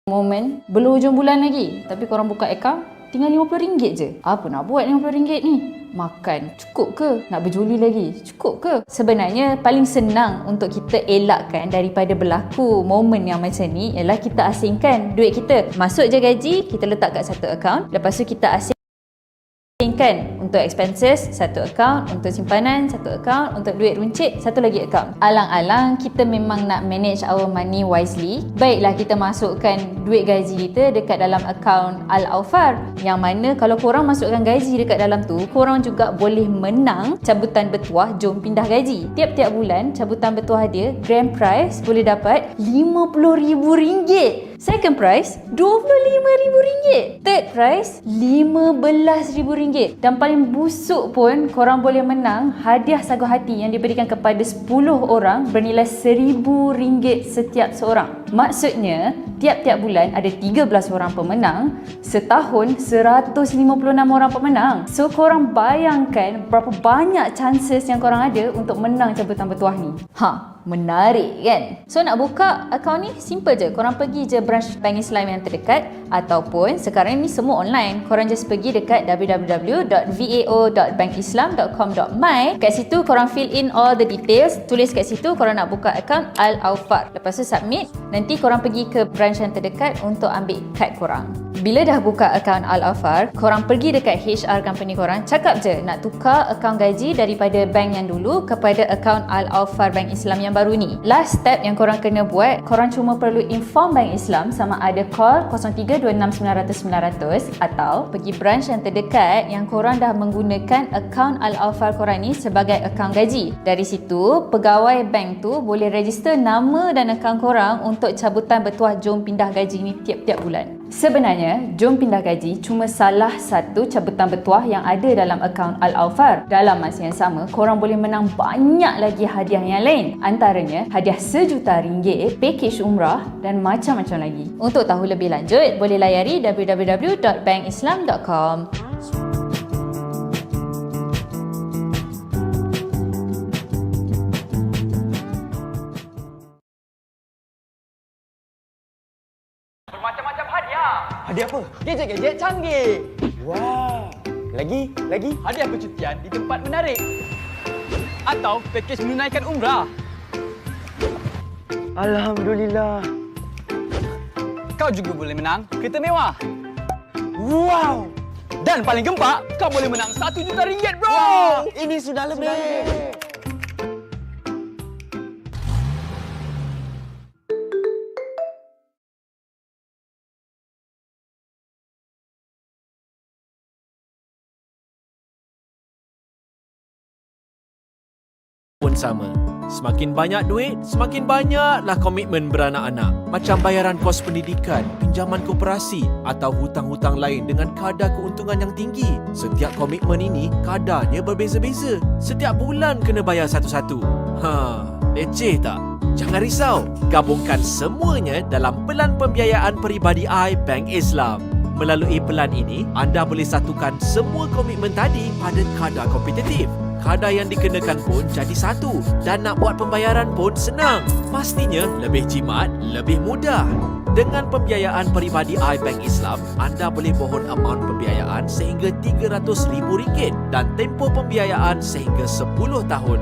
Momen belum hujung bulan lagi tapi korang buka akaun tinggal RM50 je. Apa nak buat RM50 ni? Makan cukup ke? Nak berjuli lagi cukup ke? Sebenarnya paling senang untuk kita elakkan daripada berlaku momen yang macam ni ialah kita asingkan duit kita. Masuk je gaji, kita letak kat satu akaun, lepas tu kita asingkan untuk expenses satu akaun, untuk simpanan satu akaun, untuk duit runcit satu lagi akaun. Alang-alang kita memang nak manage our money wisely, baiklah kita masukkan duit gaji kita dekat dalam akaun Al-Awfar, yang mana kalau korang masukkan gaji dekat dalam tu, korang juga boleh menang cabutan bertuah jom pindah gaji. Tiap-tiap bulan cabutan bertuah dia grand prize boleh dapat RM50,000, second prize RM25,000, third prize RM15,000, dan paling busuk pun korang boleh menang hadiah sagu hati yang diberikan kepada 10 orang bernilai RM1,000 setiap seorang. Maksudnya tiap-tiap bulan ada 13 orang pemenang, setahun 156 orang pemenang. So korang bayangkan berapa banyak chances yang korang ada untuk menang cabutan bertuah ni. Menarik kan? So nak buka akaun ni simple je. Korang pergi je branch Bank Islam yang terdekat, ataupun sekarang ni semua online. Korang just pergi dekat www.vao.bankislam.com.my. Kat situ korang fill in all the details. Tulis kat situ korang nak buka akaun Al-Awfar. Lepas tu submit. Nanti korang pergi ke branch yang terdekat untuk ambil kad korang. Bila dah buka akaun Al-Awfar, korang pergi dekat HR company korang, cakap je nak tukar akaun gaji daripada bank yang dulu kepada akaun Al-Awfar Bank Islam yang baru ni. Last step yang korang kena buat, korang cuma perlu inform Bank Islam sama ada call 0326900900 atau pergi branch yang terdekat yang korang dah menggunakan akaun Al-Awfar korang ni sebagai akaun gaji. Dari situ, pegawai bank tu boleh register nama dan akaun korang untuk cabutan bertuah jom pindah gaji ni tiap-tiap bulan. Sebenarnya, jom pindah gaji cuma salah satu cabutan bertuah yang ada dalam akaun Al-Awfar. Dalam masa yang sama, korang boleh menang banyak lagi hadiah yang lain. Antaranya, hadiah RM1,000,000, package umrah dan macam-macam lagi. Untuk tahu lebih lanjut, boleh layari www.bankislam.com. Bermacam-macam hadiah. Hadiah apa? Gadget-gadget canggih. Wah. Lagi? Hadiah percutian di tempat menarik. Atau pakej menunaikan umrah. Alhamdulillah. Kau juga boleh menang kereta mewah. Wow. Dan paling gempak, kau boleh menang RM1 juta, bro. Wow. Ini sudah lebih. Pun sama. Semakin banyak duit, semakin banyaklah komitmen beranak-anak. Macam bayaran kos pendidikan, pinjaman koperasi atau hutang-hutang lain dengan kadar keuntungan yang tinggi. Setiap komitmen ini kadarnya berbeza-beza. Setiap bulan kena bayar satu-satu. Leceh tak? Jangan risau. Gabungkan semuanya dalam pelan pembiayaan peribadi I Bank Islam. Melalui pelan ini, anda boleh satukan semua komitmen tadi pada kadar kompetitif. Kadar yang dikenakan pun jadi satu dan nak buat pembayaran pun senang. Pastinya lebih jimat, lebih mudah. Dengan pembiayaan peribadi I Bank Islam, anda boleh mohon amaun pembiayaan sehingga RM300,000 dan tempoh pembiayaan sehingga 10 tahun.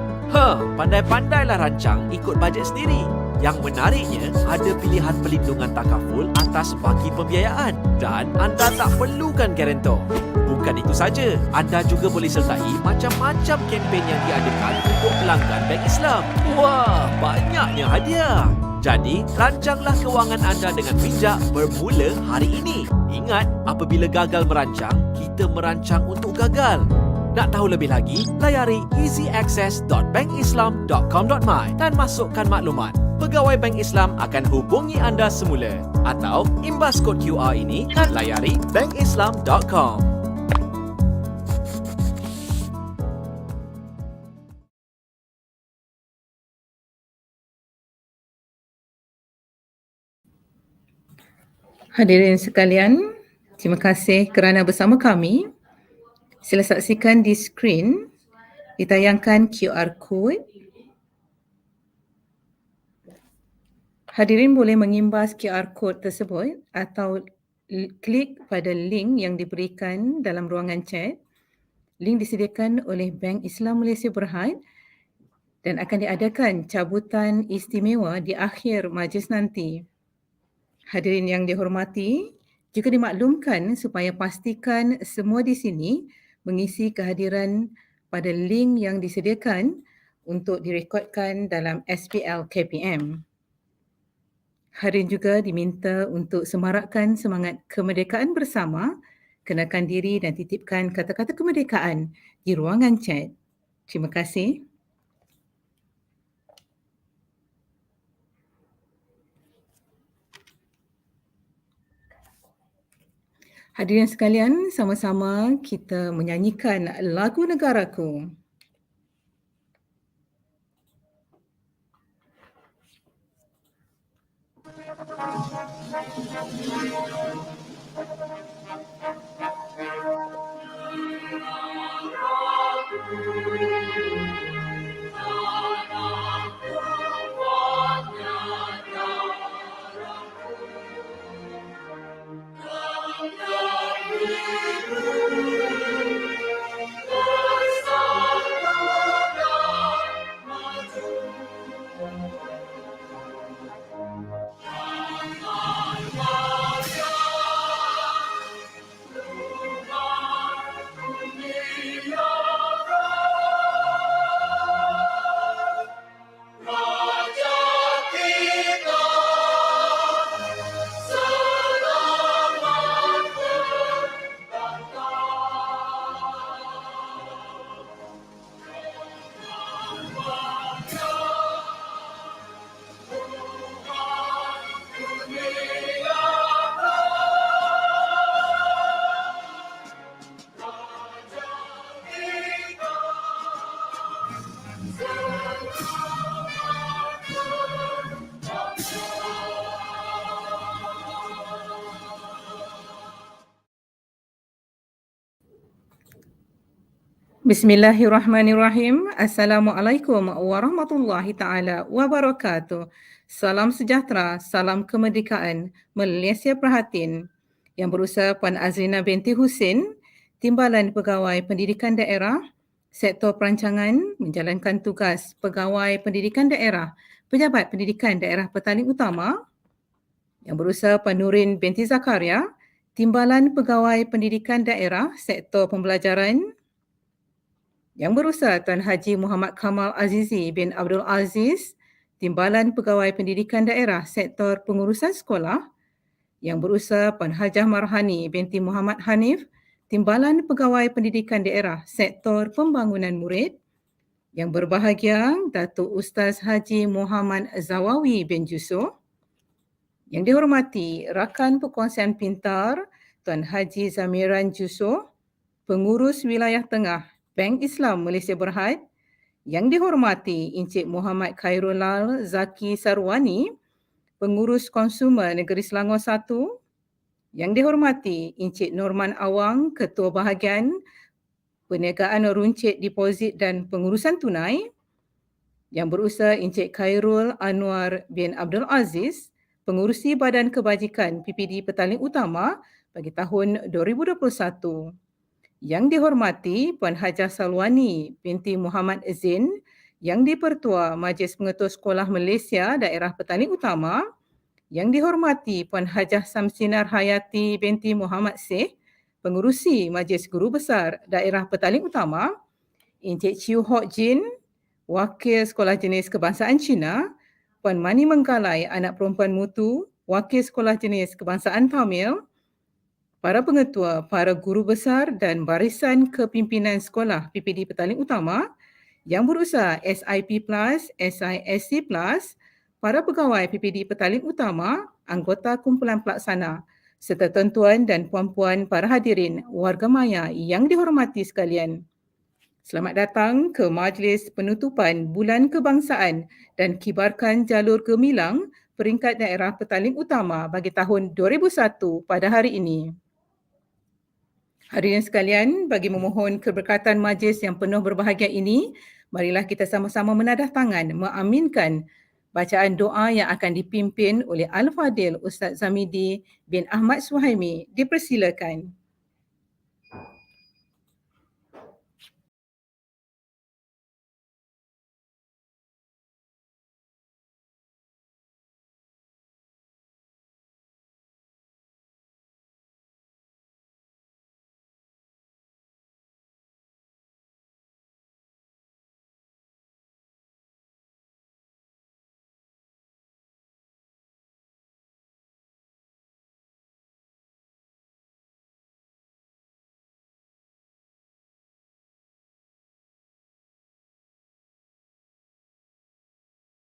Pandai-pandailah rancang ikut bajet sendiri. Yang menariknya, ada pilihan pelindungan takaful atas bagi pembiayaan dan anda tak perlukan garantor. Bukan itu saja, anda juga boleh sertai macam-macam kempen yang diadakan untuk pelanggan Bank Islam. Wah, banyaknya hadiah. Jadi, rancanglah kewangan anda dengan bijak bermula hari ini. Ingat, apabila gagal merancang, kita merancang untuk gagal. Nak tahu lebih lagi, layari easyaccess.bankislam.com.my dan masukkan maklumat. Pegawai Bank Islam akan hubungi anda semula. Atau imbas kod QR ini dan layari bankislam.com. Hadirin sekalian, terima kasih kerana bersama kami. Sila saksikan di skrin ditayangkan QR code. Hadirin boleh mengimbas QR code tersebut atau klik pada link yang diberikan dalam ruangan chat. Link disediakan oleh Bank Islam Malaysia Berhad dan akan diadakan cabutan istimewa di akhir majlis nanti. Hadirin yang dihormati, juga dimaklumkan supaya pastikan semua di sini mengisi kehadiran pada link yang disediakan untuk direkodkan dalam SPL KPM. Hadirin juga diminta untuk semarakkan semangat kemerdekaan bersama, kenakan diri dan titipkan kata-kata kemerdekaan di ruangan chat. Terima kasih. Hadirin sekalian, sama-sama kita menyanyikan lagu negaraku. Bismillahirrahmanirrahim. Assalamualaikum warahmatullahi taala wabarakatuh. Salam sejahtera, salam kemerdekaan Malaysia Prahatin. Yang berusaha Puan Azrina binti Husin, Timbalan Pegawai Pendidikan Daerah, Sektor Perancangan menjalankan tugas Pegawai Pendidikan Daerah, Pejabat Pendidikan Daerah Petaling Utama. Yang berusaha Puan Nurin binti Zakaria, Timbalan Pegawai Pendidikan Daerah, Sektor Pembelajaran. Yang berusaha Tuan Haji Muhammad Kamal Azizi bin Abdul Aziz, Timbalan Pegawai Pendidikan Daerah Sektor Pengurusan Sekolah. Yang berusaha Puan Hajah Marhani binti Muhammad Hanif, Timbalan Pegawai Pendidikan Daerah Sektor Pembangunan Murid. Yang berbahagia Datuk Ustaz Haji Muhammad Zawawi bin Jusoh. Yang dihormati Rakan Perkongsian Pintar Tuan Haji Zamiran Jusoh, Pengurus Wilayah Tengah Bank Islam Malaysia Berhad. Yang dihormati Encik Muhammad Khairulal Zaki Sarwani, Pengurus Konsumer Negeri Selangor 1. Yang dihormati Encik Norman Awang, Ketua Bahagian Perniagaan Runcit Deposit dan Pengurusan Tunai. Yang berusaha Encik Khairul Anwar bin Abdul Aziz, Pengurusi Badan Kebajikan PPD Petaling Utama bagi tahun 2021. Yang dihormati Puan Hajah Salwani binti Muhammad Zin, Yang di-Pertua Majlis Pengetua Sekolah Malaysia Daerah Petaling Utama. Yang dihormati Puan Hajah Samsinar Hayati binti Muhammad Seh, Pengurusi Majlis Guru Besar Daerah Petaling Utama. Encik Chiu Hock Jin, Wakil Sekolah Jenis Kebangsaan Cina. Puan Mani Mengkalai, Anak Perempuan Mutu, Wakil Sekolah Jenis Kebangsaan Tamil. Para pengetua, para guru besar dan barisan kepimpinan sekolah PPD Petaling Utama yang berusaha SIP+, SISC+, para pegawai PPD Petaling Utama, anggota kumpulan pelaksana, serta tuan-tuan dan puan-puan para hadirin warga maya yang dihormati sekalian. Selamat datang ke Majlis Penutupan Bulan Kebangsaan dan Kibarkan Jalur Gemilang Peringkat Daerah Petaling Utama bagi tahun 2001 pada hari ini. Hadirin sekalian, bagi memohon keberkatan majlis yang penuh berbahagia ini, marilah kita sama-sama menadah tangan mengaminkan Bacaan doa yang akan dipimpin oleh Al-Fadil Ustaz Zamidi bin Ahmad Suhaimi dipersilakan.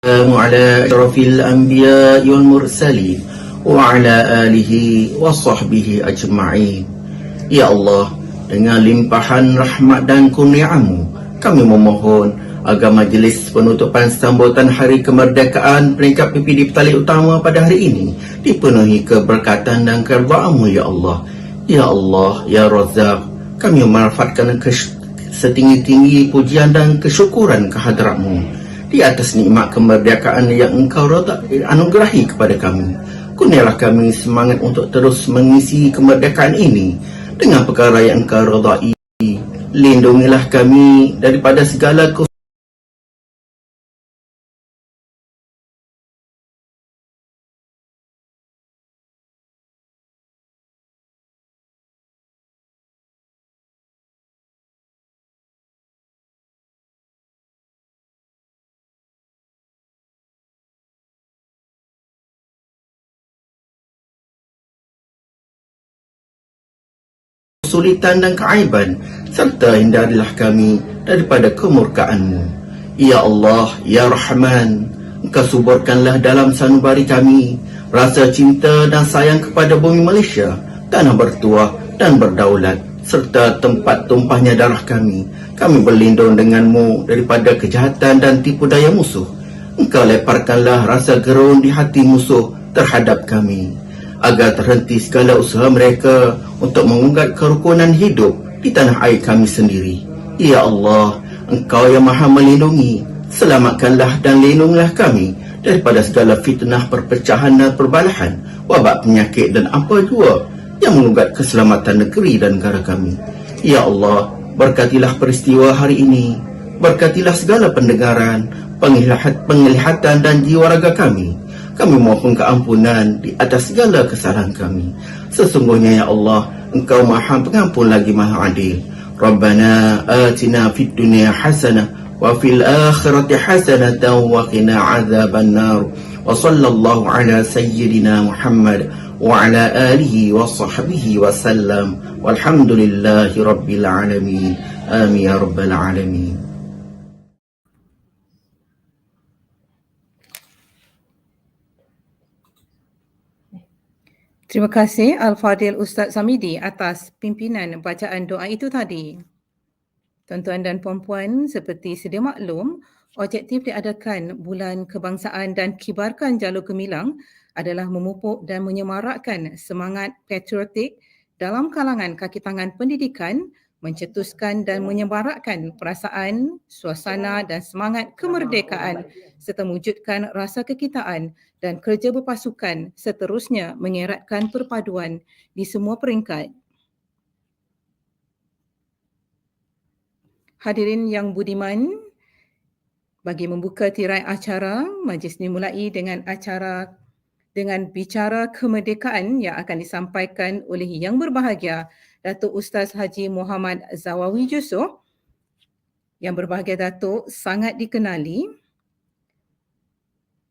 السلام على أشرف الأنبياء والمرسلين وعلى آله وصحبه أجمعين. Ya Allah, dengan limpahan rahmat dan kurnia-Mu, kami memohon agar majlis penutupan sambutan Hari Kemerdekaan peringkat PPD Petali Utama pada hari ini dipenuhi keberkatan dan keridhaan-Mu, Ya Allah. Ya Allah, Ya Razzaq, kami memanfaatkan setinggi-tinggi pujian dan kesyukuran kehadrat-Mu di atas nikmat kemerdekaan yang Engkau anugerahi kepada kami. Kurnialah kami semangat untuk terus mengisi kemerdekaan ini dengan perkara yang Engkau redai. Lindungilah kami daripada segala kesulitan dan keaiban, serta hindarilah kami daripada kemurkaan-Mu. Ya Allah, Ya Rahman, Engkau suburkanlah dalam sanubari kami rasa cinta dan sayang kepada bumi Malaysia, tanah bertuah dan berdaulat, serta tempat tumpahnya darah kami. Kami berlindung dengan-Mu daripada kejahatan dan tipu daya musuh. Engkau leparkanlah rasa gerun di hati musuh terhadap kami, agar terhenti segala usaha mereka untuk mengunggat kerukunan hidup di tanah air kami sendiri. Ya Allah, Engkau yang Maha Melindungi, selamatkanlah dan lindungilah kami daripada segala fitnah, perpecahan dan perbalahan, wabak penyakit dan apa jua yang mengunggat keselamatan negeri dan negara kami. Ya Allah, berkatilah peristiwa hari ini, berkatilah segala pendengaran, penglihatan dan jiwa raga kami. Kami mohon keampunan di atas segala kesalahan kami. Sesungguhnya ya Allah, Engkau Maha Pengampun lagi Maha Adil. Rabbana atina fid dunya hasanah wa fil akhirati hasanatan wa qina adzaban nar. Wa sallallahu ala sayyidina Muhammad wa ala alihi wa sahbihi wa sallam. Walhamdulillahi rabbil alamin. Amin ya rabbal alamin. Terima kasih Al-Fadil Ustaz Zamidi atas pimpinan bacaan doa itu tadi. Tuan-tuan dan puan-puan, seperti sedia maklum, objektif diadakan Bulan Kebangsaan dan Kibarkan Jalur Gemilang adalah memupuk dan menyemarakkan semangat patriotik dalam kalangan kaki tangan pendidikan, mencetuskan dan menyemarakkan perasaan, suasana dan semangat kemerdekaan serta mewujudkan rasa kekitaan dan kerja berpasukan, seterusnya mengeratkan perpaduan di semua peringkat. Hadirin yang budiman, bagi membuka tirai acara, majlis dimulai dengan bicara kemerdekaan yang akan disampaikan oleh Yang Berbahagia Datuk Ustaz Haji Muhammad Zawawi Jusoh. Yang Berbahagia Datuk sangat dikenali.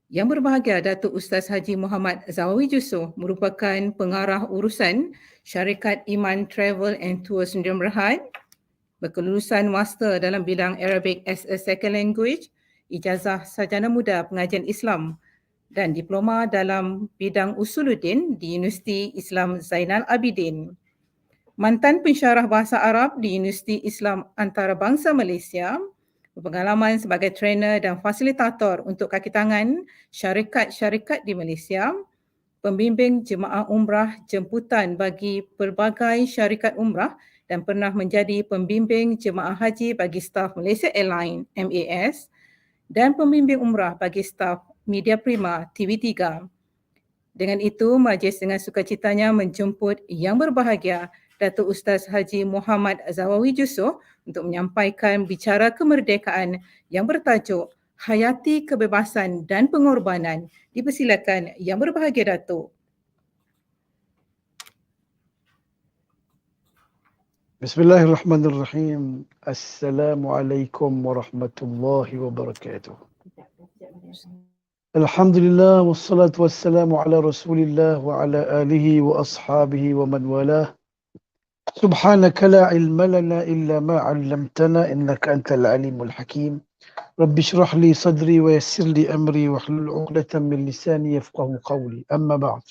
Yang Berbahagia Datuk Ustaz Haji Muhammad Zawawi Jusoh merupakan pengarah urusan Syarikat Iman Travel and Tours Sdn Bhd, berkelulusan master dalam bidang Arabic as a Second Language, ijazah sarjana muda pengajian Islam dan diploma dalam bidang Usuluddin di Universiti Islam Zainal Abidin. Mantan pensyarah bahasa Arab di Universiti Islam Antarabangsa Malaysia, berpengalaman sebagai trainer dan fasilitator untuk kaki tangan syarikat-syarikat di Malaysia, pembimbing jemaah umrah jemputan bagi pelbagai syarikat umrah dan pernah menjadi pembimbing jemaah haji bagi staf Malaysia Airlines MAS dan pembimbing umrah bagi staf Media Prima TV3. Dengan itu, majlis dengan sukacitanya menjemput Yang Berbahagia Datuk Ustaz Haji Muhammad Zawawi Jusoh untuk menyampaikan bicara kemerdekaan yang bertajuk Hayati Kebebasan dan Pengorbanan. Dipersilakan Yang Berbahagia Datuk. Bismillahirrahmanirrahim. Assalamualaikum warahmatullahi wabarakatuh. Alhamdulillah wassalatu wassalamu ala Rasulillah wa ala alihi wa ashabihi wa man walah. Subhanaka la ilma lana illa ma 'allamtana innaka antal alimul hakim. Rabbi shrah li sadri wa yassir li amri wa hlul 'uqdatam min lisani yafqahu qawli. Amma ba'd.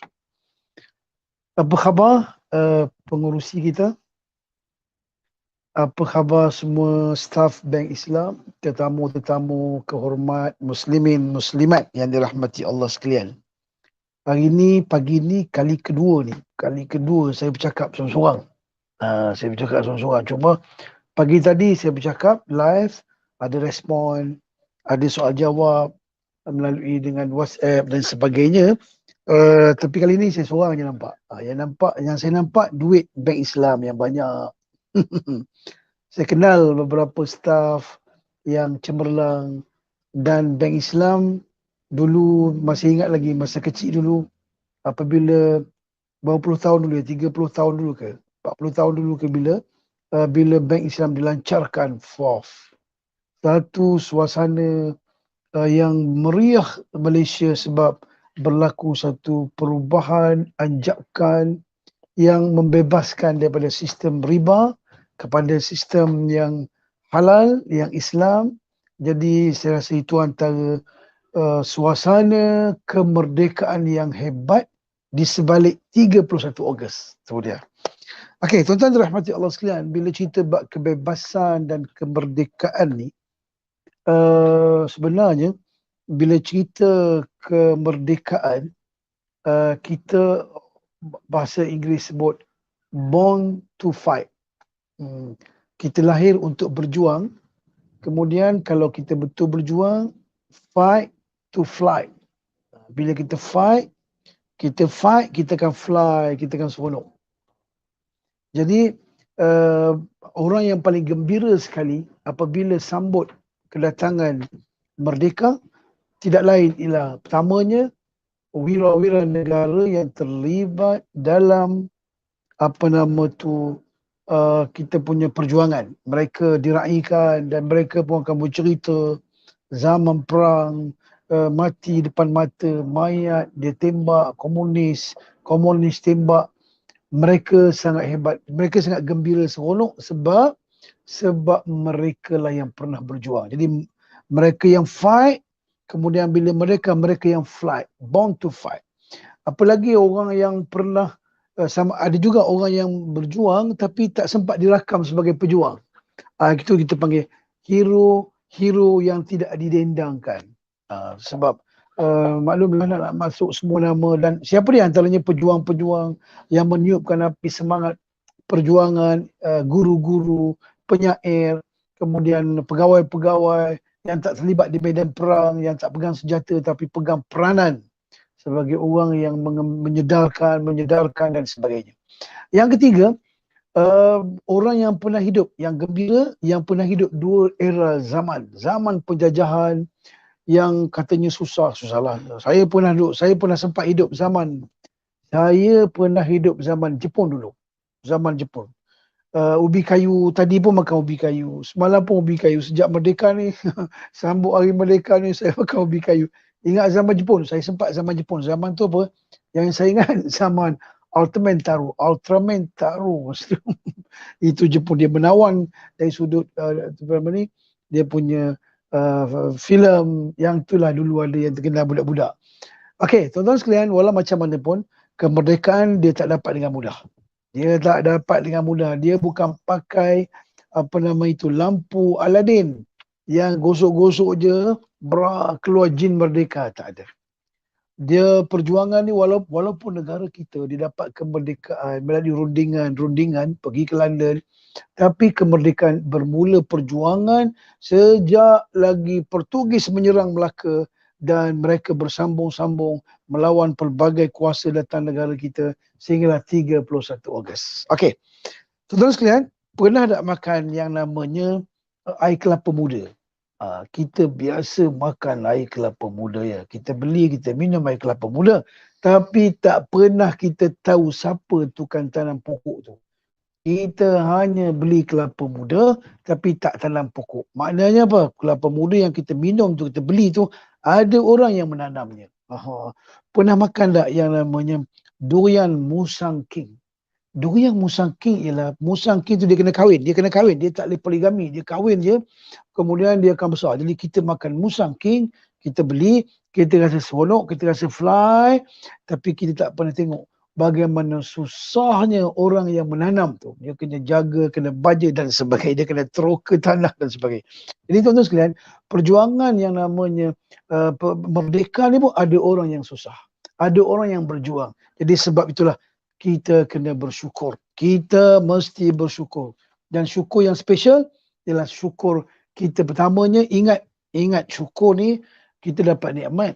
Apa khabar pengurusi kita? Apa khabar semua staf Bank Islam, tetamu-tetamu kehormat muslimin muslimat yang dirahmati Allah sekalian. Hari ni, pagi ni kali kedua saya bercakap seorang-seorang. Saya bercakap seorang-seorang. Cuma pagi tadi saya bercakap live, ada respon, ada soal jawab melalui dengan WhatsApp dan sebagainya. Tapi kali ni saya seorang je nampak. Yang saya nampak duit Bank Islam yang banyak. Saya kenal beberapa staf yang cemerlang dan Bank Islam dulu, masih ingat lagi masa kecil dulu, apabila berapa puluh tahun dulu, 30 tahun dulu ke 40 tahun dulu ke bila Bank Islam dilancarkan FOF. Satu suasana yang meriah Malaysia sebab berlaku satu perubahan anjakan yang membebaskan daripada sistem riba kepada sistem yang halal, yang Islam. Jadi saya rasa itu antara suasana kemerdekaan yang hebat di sebalik 31 Ogos. Kemudian. Okey, tuan-tuan dirahmati Allah sekalian, bila cerita bab kebebasan dan kemerdekaan ni, sebenarnya bila cerita kemerdekaan, kita bahasa Inggeris sebut born to fight. Kita lahir untuk berjuang. Kemudian kalau kita betul berjuang, fight to fly. Bila kita fight, kita akan fly, kita akan seronok. Jadi orang yang paling gembira sekali apabila sambut kedatangan merdeka tidak lain ialah pertamanya wira-wira negara yang terlibat dalam kita punya perjuangan. Mereka diraihkan dan mereka pun akan bercerita zaman perang, mati depan mata, mayat dia tembak, komunis tembak. Mereka sangat hebat, mereka sangat gembira, seronok sebab mereka lah yang pernah berjuang. Jadi mereka yang fight, kemudian bila mereka yang flight, born to fight. Apalagi orang yang pernah ada juga orang yang berjuang tapi tak sempat dirakam sebagai pejuang. Itu kita panggil hero yang tidak didendangkan. Sebab maklumlah nak masuk semua nama, dan siapa dia antaranya pejuang-pejuang yang meniupkan api semangat perjuangan, guru-guru, penyair, kemudian pegawai-pegawai yang tak terlibat di medan perang, yang tak pegang senjata tapi pegang peranan sebagai orang yang menyedarkan dan sebagainya. Yang ketiga, orang yang pernah hidup, yang gembira, yang pernah hidup dua era zaman penjajahan yang katanya susahlah. Saya pernah sempat hidup zaman Jepun dulu. Zaman Jepun. Ubi kayu, tadi pun makan ubi kayu. Semalam pun ubi kayu. Sejak merdeka ni, sambut hari merdeka ni, saya makan ubi kayu. Ingat zaman Jepun, saya sempat zaman Jepun. Zaman tu apa? Yang saya ingat zaman Ultraman Taro. Itu Jepun, dia menawan dari sudut dia punya filem yang itulah dulu ada yang terkenal budak-budak. Okey, tuan-tuan sekalian, walau macam mana pun, kemerdekaan dia tak dapat dengan mudah. Dia bukan pakai lampu Aladdin yang gosok-gosok je keluar jin merdeka, tak ada. Dia perjuangan ni, walaupun negara kita dia dapat kemerdekaan melalui rundingan pergi ke London, tapi kemerdekaan bermula perjuangan sejak lagi Portugis menyerang Melaka dan mereka bersambung-sambung melawan pelbagai kuasa datang negara kita sehinggalah 31 Ogos. Okey. Tuan-tuan sekalian, pernah tak makan yang namanya air kelapa muda? Kita biasa makan air kelapa muda ya. Kita beli, kita minum air kelapa muda. Tapi tak pernah kita tahu siapa tukang tanam pokok tu. Kita hanya beli kelapa muda tapi tak tanam pokok. Maknanya apa? Kelapa muda yang kita minum tu, kita beli tu, ada orang yang menanamnya. Pernah makan tak yang namanya durian musang king? Durian musang king ialah, musang king tu dia kena kahwin. Dia tak boleh poligami. Dia kahwin je, kemudian dia akan besar. Jadi kita makan musang king, kita beli, kita rasa seronok, kita rasa fly, tapi kita tak pernah tengok bagaimana susahnya orang yang menanam tu. Dia kena jaga, kena baja dan sebagainya. Dia kena teroka tanah dan sebagainya. Jadi tuan-tuan sekalian, perjuangan yang namanya merdeka ni pun ada orang yang susah. Ada orang yang berjuang. Jadi sebab itulah kita kena bersyukur. Kita mesti bersyukur. Dan syukur yang special ialah syukur kita pertamanya ingat syukur ni kita dapat nikmat.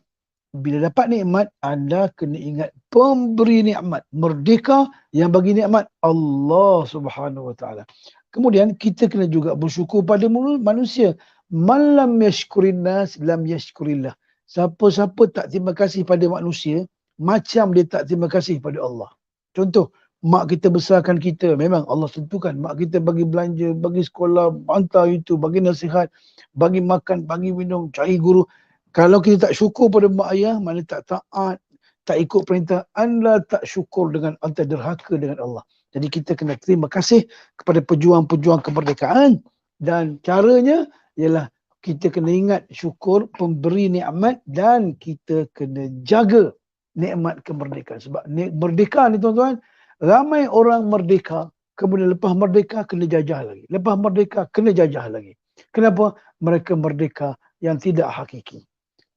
Bila dapat nikmat, anda kena ingat pemberi nikmat. Merdeka yang bagi nikmat Allah Subhanahu Wa Taala. Kemudian kita kena juga bersyukur pada manusia. Man lam yashkurin nas lam yashkurillah. Siapa-siapa tak terima kasih pada manusia, macam dia tak terima kasih pada Allah. Contoh, mak kita besarkan kita, memang Allah tentukan. Mak kita bagi belanja, bagi sekolah, hantar itu, bagi nasihat, bagi makan, bagi minum, cari guru. Kalau kita tak syukur pada mak ayah, mana tak taat, tak ikut perintah, anda tak syukur dengan, anda derhaka dengan Allah. Jadi kita kena terima kasih kepada pejuang-pejuang kemerdekaan. Dan caranya ialah kita kena ingat syukur pemberi nikmat dan kita kena jaga nikmat kemerdekaan. Sebab merdeka ni tuan-tuan, ramai orang merdeka, kemudian lepas merdeka kena jajah lagi. Lepas merdeka kena jajah lagi. Kenapa? Mereka merdeka yang tidak hakiki.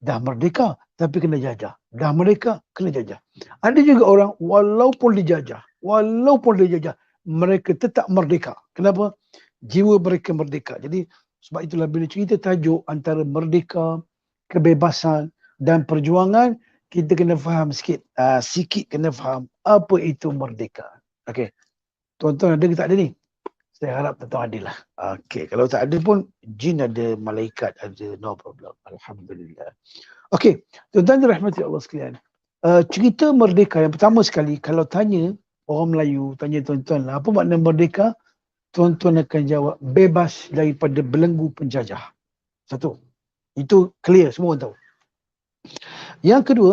Dah merdeka tapi kena jajah. Dah merdeka kena jajah. Ada juga orang walaupun dijajah, mereka tetap merdeka. Kenapa? Jiwa mereka merdeka. Jadi sebab itulah bila cerita tajuk antara merdeka, kebebasan dan perjuangan, kita kena faham sikit kena faham apa itu merdeka. Okey. Tuan-tuan ada ke tak ada ni? Saya harap tuan-tuan ada lah. Okey, kalau tak ada pun jin ada, malaikat ada, no problem. Alhamdulillah. Okey, tuan-tuan dirahmati Allah sekalian. Cerita merdeka yang pertama sekali, kalau tanya orang Melayu, tanya tuan-tuan lah, apa makna merdeka? Tuan-tuan akan jawab bebas daripada belenggu penjajah. Satu. Itu clear, semua orang tahu. Yang kedua,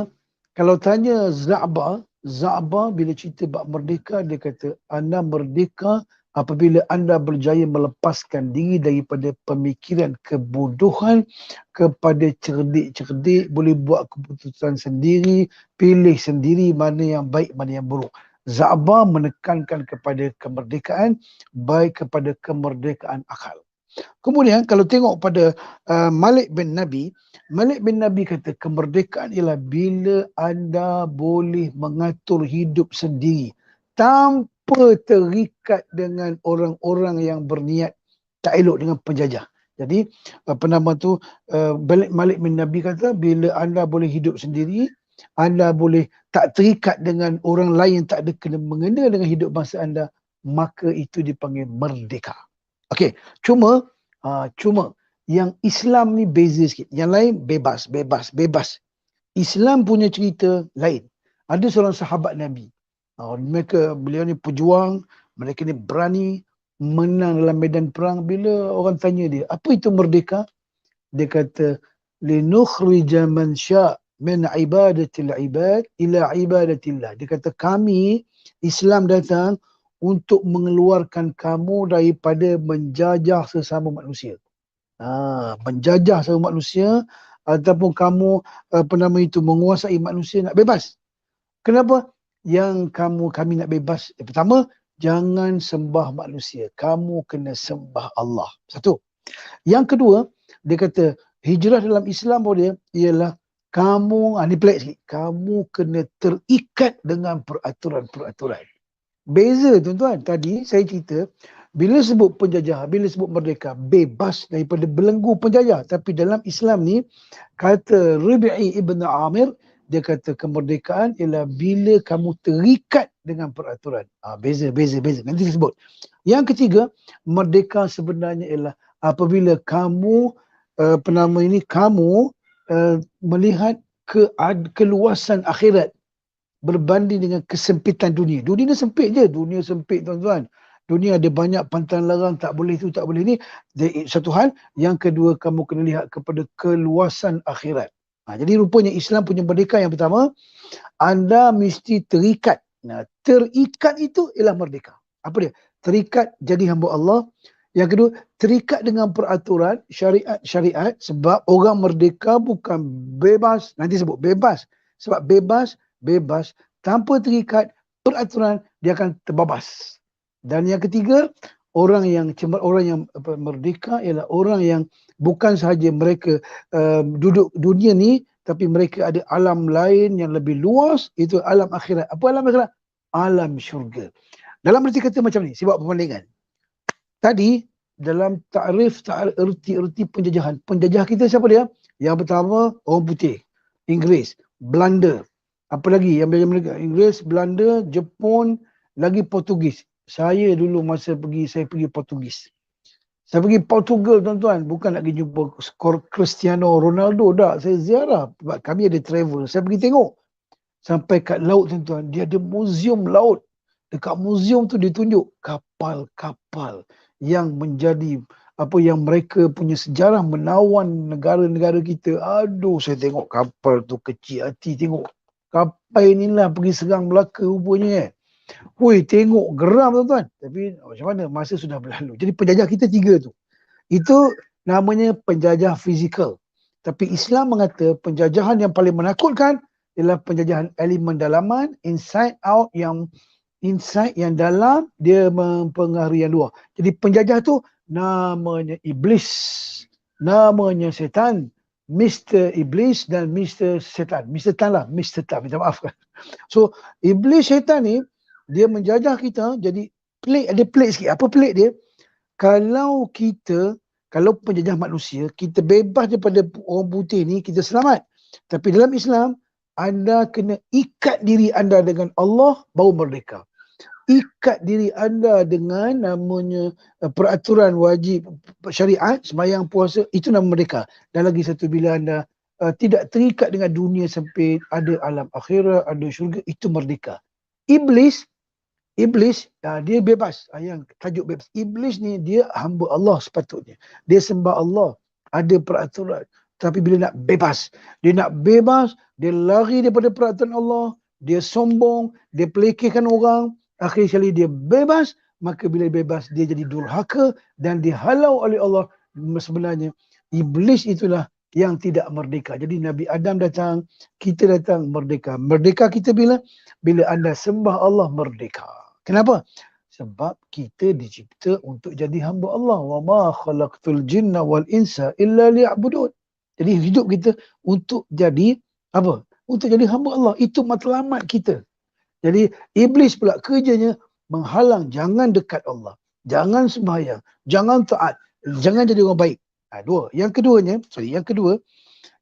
kalau tanya Za'ba bila cerita bab merdeka, dia kata, anda merdeka apabila anda berjaya melepaskan diri daripada pemikiran kebodohan kepada cerdik-cerdik, boleh buat keputusan sendiri, pilih sendiri mana yang baik, mana yang buruk. Za'ba menekankan kepada kemerdekaan, baik kepada kemerdekaan akal. Kemudian kalau tengok pada Malik bin Nabi kata kemerdekaan ialah bila anda boleh mengatur hidup sendiri tanpa terikat dengan orang-orang yang berniat tak elok dengan penjajah. Jadi Malik bin Nabi kata bila anda boleh hidup sendiri, anda boleh tak terikat dengan orang lain yang tak ada kena mengena dengan hidup bangsa anda, maka itu dipanggil merdeka. Okey, cuma yang Islam ni beza sikit. Yang lain bebas. Islam punya cerita lain. Ada seorang sahabat Nabi. Beliau ni pejuang, mereka ni berani menang dalam medan perang. Bila orang tanya dia, apa itu merdeka? Dia kata, linukhrija man sya' min ibadatil ibad ila ibadatillah. Dia kata kami, Islam datang untuk mengeluarkan kamu daripada menjajah sesama manusia. Menjajah sesama manusia ataupun kamu menguasai manusia, nak bebas. Kenapa? Yang kami nak bebas. Pertama, jangan sembah manusia. Kamu kena sembah Allah. Satu. Yang kedua, dia kata hijrah dalam Islam dia ialah kamu, ni pelik sikit, kamu kena terikat dengan peraturan-peraturan. Beza tuan-tuan, tadi saya cerita Bila sebut penjajah, bila sebut merdeka, bebas daripada belenggu penjajah. Tapi dalam Islam ni, kata Rabi'i Ibn Amir, dia kata kemerdekaan ialah bila kamu terikat dengan peraturan. Beza. Nanti disebut. Yang ketiga, merdeka sebenarnya ialah apabila kamu melihat keluasan akhirat berbanding dengan kesempitan dunia. Dunia ni sempit je. Dunia sempit, tuan-tuan. Dunia ada banyak pantangan larang, tak boleh tu, tak boleh ni. Satu hal. Yang kedua, kamu kena lihat kepada keluasan akhirat. Jadi rupanya Islam punya merdeka yang pertama, anda mesti terikat. Terikat itu ialah merdeka. Apa dia? Terikat jadi hamba Allah. Yang kedua, terikat dengan peraturan syariat sebab orang merdeka bukan bebas. Nanti sebut bebas. Sebab bebas tanpa terikat peraturan dia akan terbabas. Dan yang ketiga, orang yang merdeka ialah orang yang bukan sahaja mereka duduk dunia ni, tapi mereka ada alam lain yang lebih luas, itu alam akhirat. Apa alam akhirat? Alam syurga. Dalam erti kata macam ni, saya buat perbandingan. Tadi dalam erti penjajahan. Penjajah kita siapa dia? Yang pertama orang putih, Inggeris, Belanda. Apa lagi yang mereka? Inggeris, Belanda, Jepun, lagi Portugis. Saya dulu masa saya pergi Portugis. Saya pergi Portugal, tuan-tuan. Bukan nak pergi jumpa Cristiano Ronaldo, tak. Saya ziarah. Sebab kami ada travel. Saya pergi tengok. Sampai kat laut, tuan-tuan. Dia ada muzium laut. Dekat muzium tu dia tunjuk kapal-kapal yang menjadi yang mereka punya sejarah menawan negara-negara kita. Aduh, saya tengok kapal tu kecil hati tengok. Kapal inilah pergi serang Melaka rupanya. Hui, tengok geram, tuan-tuan. Tapi macam mana? Masa sudah berlalu. Jadi penjajah kita 3 tu. Itu namanya penjajah fizikal. Tapi Islam mengata penjajahan yang paling menakutkan ialah penjajahan elemen dalaman, inside out, yang inside yang dalam dia mempengaruhi yang luar. Jadi penjajah tu namanya iblis, namanya setan, Mr. Iblis dan Mr. Setan. Mr. Tan lah, Mr. Tan, minta maaf. So iblis setan ni dia menjajah kita. Jadi ada pelik sikit. Apa pelik dia? Kalau penjajah manusia, kita bebas daripada orang putih ni, kita selamat. Tapi dalam Islam, anda kena ikat diri anda dengan Allah, baru merdeka. Ikat diri anda dengan namanya peraturan wajib syariat, sembahyang, puasa, itu nama merdeka. Dan lagi satu, bila anda tidak terikat dengan dunia sempit, ada alam akhirat, ada syurga, itu merdeka. Iblis dia bebas. Yang tajuk bebas. Iblis ni dia hamba Allah sepatutnya. Dia sembah Allah. Ada peraturan. Tapi bila nak bebas, dia lari daripada peraturan Allah, dia sombong, dia pelekehkan orang, akhir sekali dia bebas, maka bila bebas dia jadi durhaka dan dihalau oleh Allah. Sebenarnya iblis itulah yang tidak merdeka. Jadi Nabi Adam datang, kita datang merdeka. Merdeka kita bila anda sembah Allah, merdeka. Kenapa? Sebab kita dicipta untuk jadi hamba Allah. Wa ma khalaqtul jinna wal insa illa liya'budun. Jadi hidup kita untuk jadi apa? Untuk jadi hamba Allah. Itu matlamat kita. Jadi iblis pula kerjanya menghalang, jangan dekat Allah, jangan sembahyang, jangan taat, jangan jadi orang baik. Dua. Yang kedua,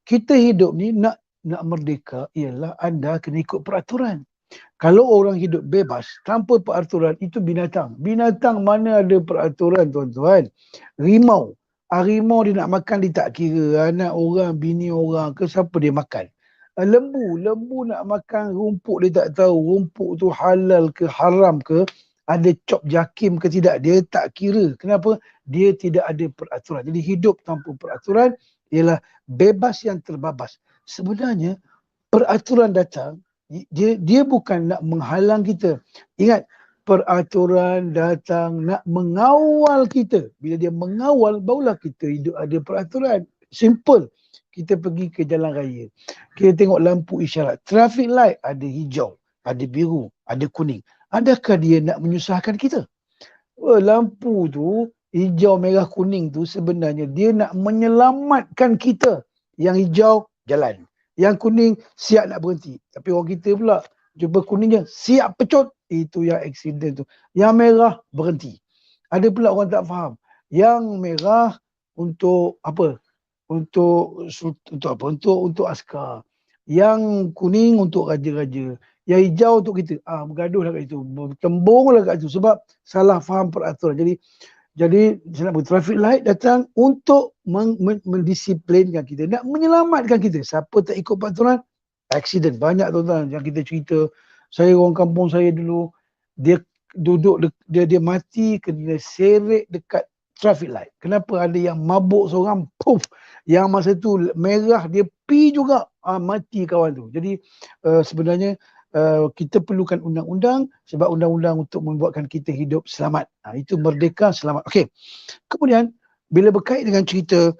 kita hidup ni nak merdeka ialah anda kena ikut peraturan. Kalau orang hidup bebas tanpa peraturan, itu binatang. Binatang mana ada peraturan, tuan-tuan? Rimau. Harimau dia nak makan, dia tak kira anak orang, bini orang ke siapa dia makan. Lembu nak makan rumput, dia tak tahu rumput tu halal ke haram ke, ada cop jakim ke tidak, dia tak kira. Kenapa? Dia tidak ada peraturan. Jadi hidup tanpa peraturan ialah bebas yang terbabas. Sebenarnya peraturan datang, dia bukan nak menghalang kita. Ingat, peraturan datang nak mengawal kita. Bila dia mengawal, barulah kita hidup ada peraturan. Simple. Kita pergi ke jalan raya, kita tengok lampu isyarat, traffic light, ada hijau, ada biru, ada kuning. Adakah dia nak menyusahkan kita? Lampu tu, hijau, merah, kuning tu sebenarnya dia nak menyelamatkan kita. Yang hijau, jalan. Yang kuning, siap nak berhenti. Tapi orang kita pula, jumpa kuning je, siap pecut. Itu yang aksiden tu. Yang merah, berhenti. Ada pula orang tak faham. Yang merah untuk apa? Untuk apa? Untuk askar. Yang kuning untuk raja-raja. Yang hijau untuk kita. Bergaduh lah kat itu. Bertembung lah kat itu. Sebab salah faham peraturan. Jadi saya nak beritahu, traffic light datang untuk mendisiplinkan kita, nak menyelamatkan kita. Siapa tak ikut peraturan, accident. Banyak tuan-tuan yang kita cerita. Saya orang kampung saya dulu, dia duduk, dia mati kena seret dekat traffic light. Kenapa? Ada yang mabuk seorang, puff. Yang masa tu merah, dia pi juga, mati kawan tu. Jadi sebenarnya kita perlukan undang-undang sebab undang-undang untuk membuatkan kita hidup selamat. Itu merdeka selamat. Okey. Kemudian bila berkait dengan cerita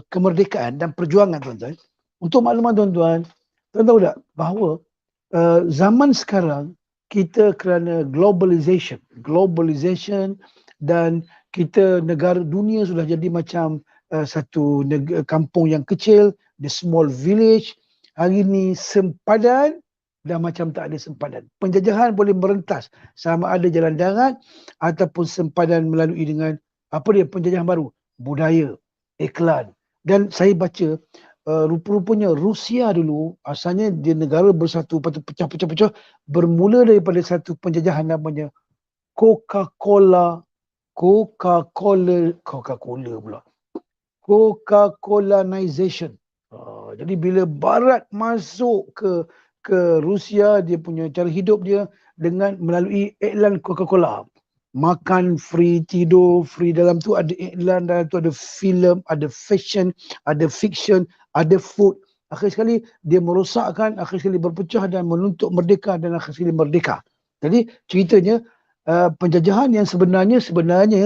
kemerdekaan dan perjuangan tuan-tuan, untuk makluman tuan-tuan, tuan tahu tak bahawa zaman sekarang kita kerana globalization dan kita negara dunia sudah jadi macam satu kampung yang kecil, the small village. Hari ni sempadan dah macam tak ada sempadan. Penjajahan boleh merentas sama ada jalan darat ataupun sempadan melalui dengan penjajahan baru, budaya, iklan. Dan saya baca rupa-rupanya Rusia dulu asalnya dia negara bersatu, pecah-pecah bermula daripada satu penjajahan namanya Coca-Colanization. Jadi bila Barat masuk ke Rusia, dia punya cara hidup dia dengan melalui iklan Coca-Cola. Makan free, tidur free, dalam tu ada iklan, dalam tu ada filem, ada fashion, ada fiction, ada food. Akhir sekali dia merosakkan, akhir sekali berpecah dan menuntut merdeka dan akhir sekali merdeka. Jadi ceritanya penjajahan yang sebenarnya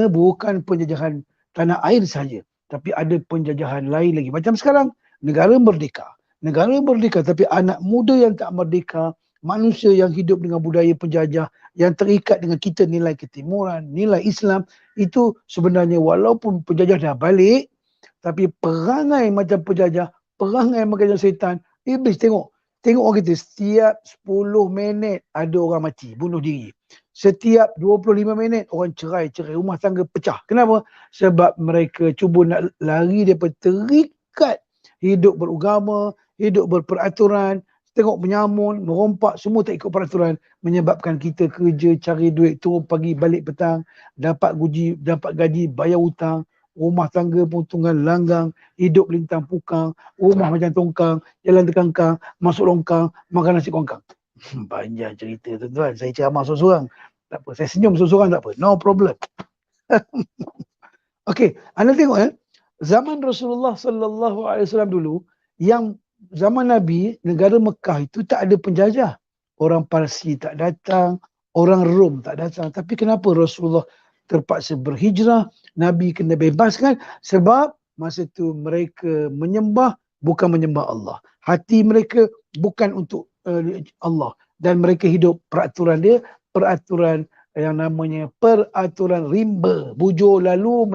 bukan penjajahan tanah air saja, tapi ada penjajahan lain lagi. Macam sekarang negara merdeka tapi anak muda yang tak merdeka, manusia yang hidup dengan budaya penjajah, yang terikat dengan kita nilai ketimuran, nilai Islam, itu sebenarnya walaupun penjajah dah balik, tapi perangai macam penjajah, perangai macam syaitan. Iblis tengok orang kita, setiap 10 minit ada orang mati, bunuh diri. Setiap 25 minit orang cerai, rumah tangga pecah. Kenapa? Sebab mereka cuba nak lari daripada terikat hidup beragama, hidup berperaturan, tengok menyamun, merompak, semua tak ikut peraturan, menyebabkan kita kerja, cari duit, turun pagi, balik petang, dapat gaji, bayar hutang, rumah tangga pun tunggang langgang, hidup lintang pukang, rumah macam tongkang, jalan terkangkang, masuk longkang, makan nasi kongkang. Panjang cerita tuan-tuan, saya ceramah seorang-seorang. Tak apa, saya senyum seorang-seorang tak apa, no problem. Okey, anda tengok zaman Rasulullah sallallahu alaihi wasallam dulu, yang zaman Nabi, negara Mekah itu tak ada penjajah. Orang Parsi tak datang, orang Rom tak datang. Tapi kenapa Rasulullah terpaksa berhijrah, Nabi kena bebaskan? Sebab masa tu mereka menyembah, bukan menyembah Allah. Hati mereka bukan untuk Allah. Dan mereka hidup peraturan yang namanya peraturan rimba. Bujur lalu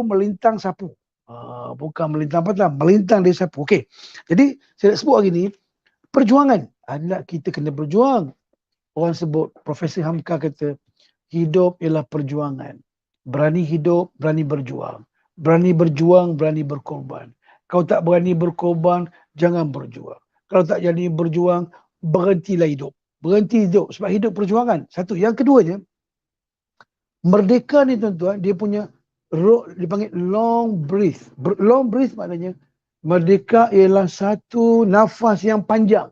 melintang sapu. Bukan melintang patah, melintang dia sapu. Okey. Jadi saya nak sebut hari ni, perjuangan. Adalah kita kena berjuang. Orang sebut, Profesor Hamka kata, hidup ialah perjuangan. Berani hidup, berani berjuang. Berani berjuang, berani berkorban. Kalau tak berani berkorban, jangan berjuang. Kalau tak jadi berjuang, berhentilah hidup. Berhenti hidup. Sebab hidup perjuangan. Satu. Yang keduanya, merdeka ni tuan-tuan, dia punya dipanggil long breath. Long breath maknanya merdeka ialah satu nafas yang panjang.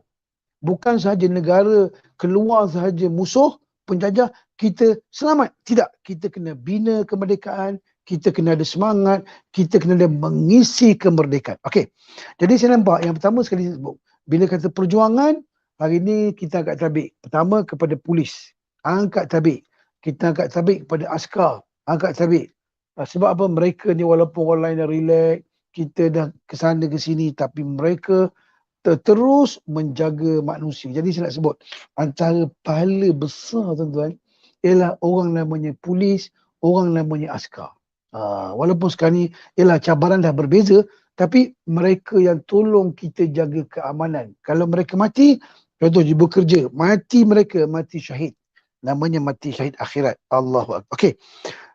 Bukan sahaja negara keluar sahaja musuh, penjajah, kita selamat. Tidak. Kita kena bina kemerdekaan, kita kena ada semangat, kita kena ada mengisi kemerdekaan. Okey. Jadi saya nampak yang pertama sekali saya sebut, bila kata perjuangan, hari ni kita angkat tabik. Pertama kepada polis, angkat tabik. Kita angkat tabik kepada askar, angkat tabik. Sebab apa? Mereka ni walaupun orang lain dah relax, kita dah kesana ke sini, tapi mereka terus menjaga manusia. Jadi saya nak sebut, antara pahala besar tuan-tuan, ialah orang namanya polis, orang namanya askar. Walaupun sekarang ni, ialah cabaran dah berbeza, tapi mereka yang tolong kita jaga keamanan. Kalau mereka mati, contoh dia bekerja, mati mereka, mati syahid. Namanya mati syahid akhirat. Allahu Akbar. Okey.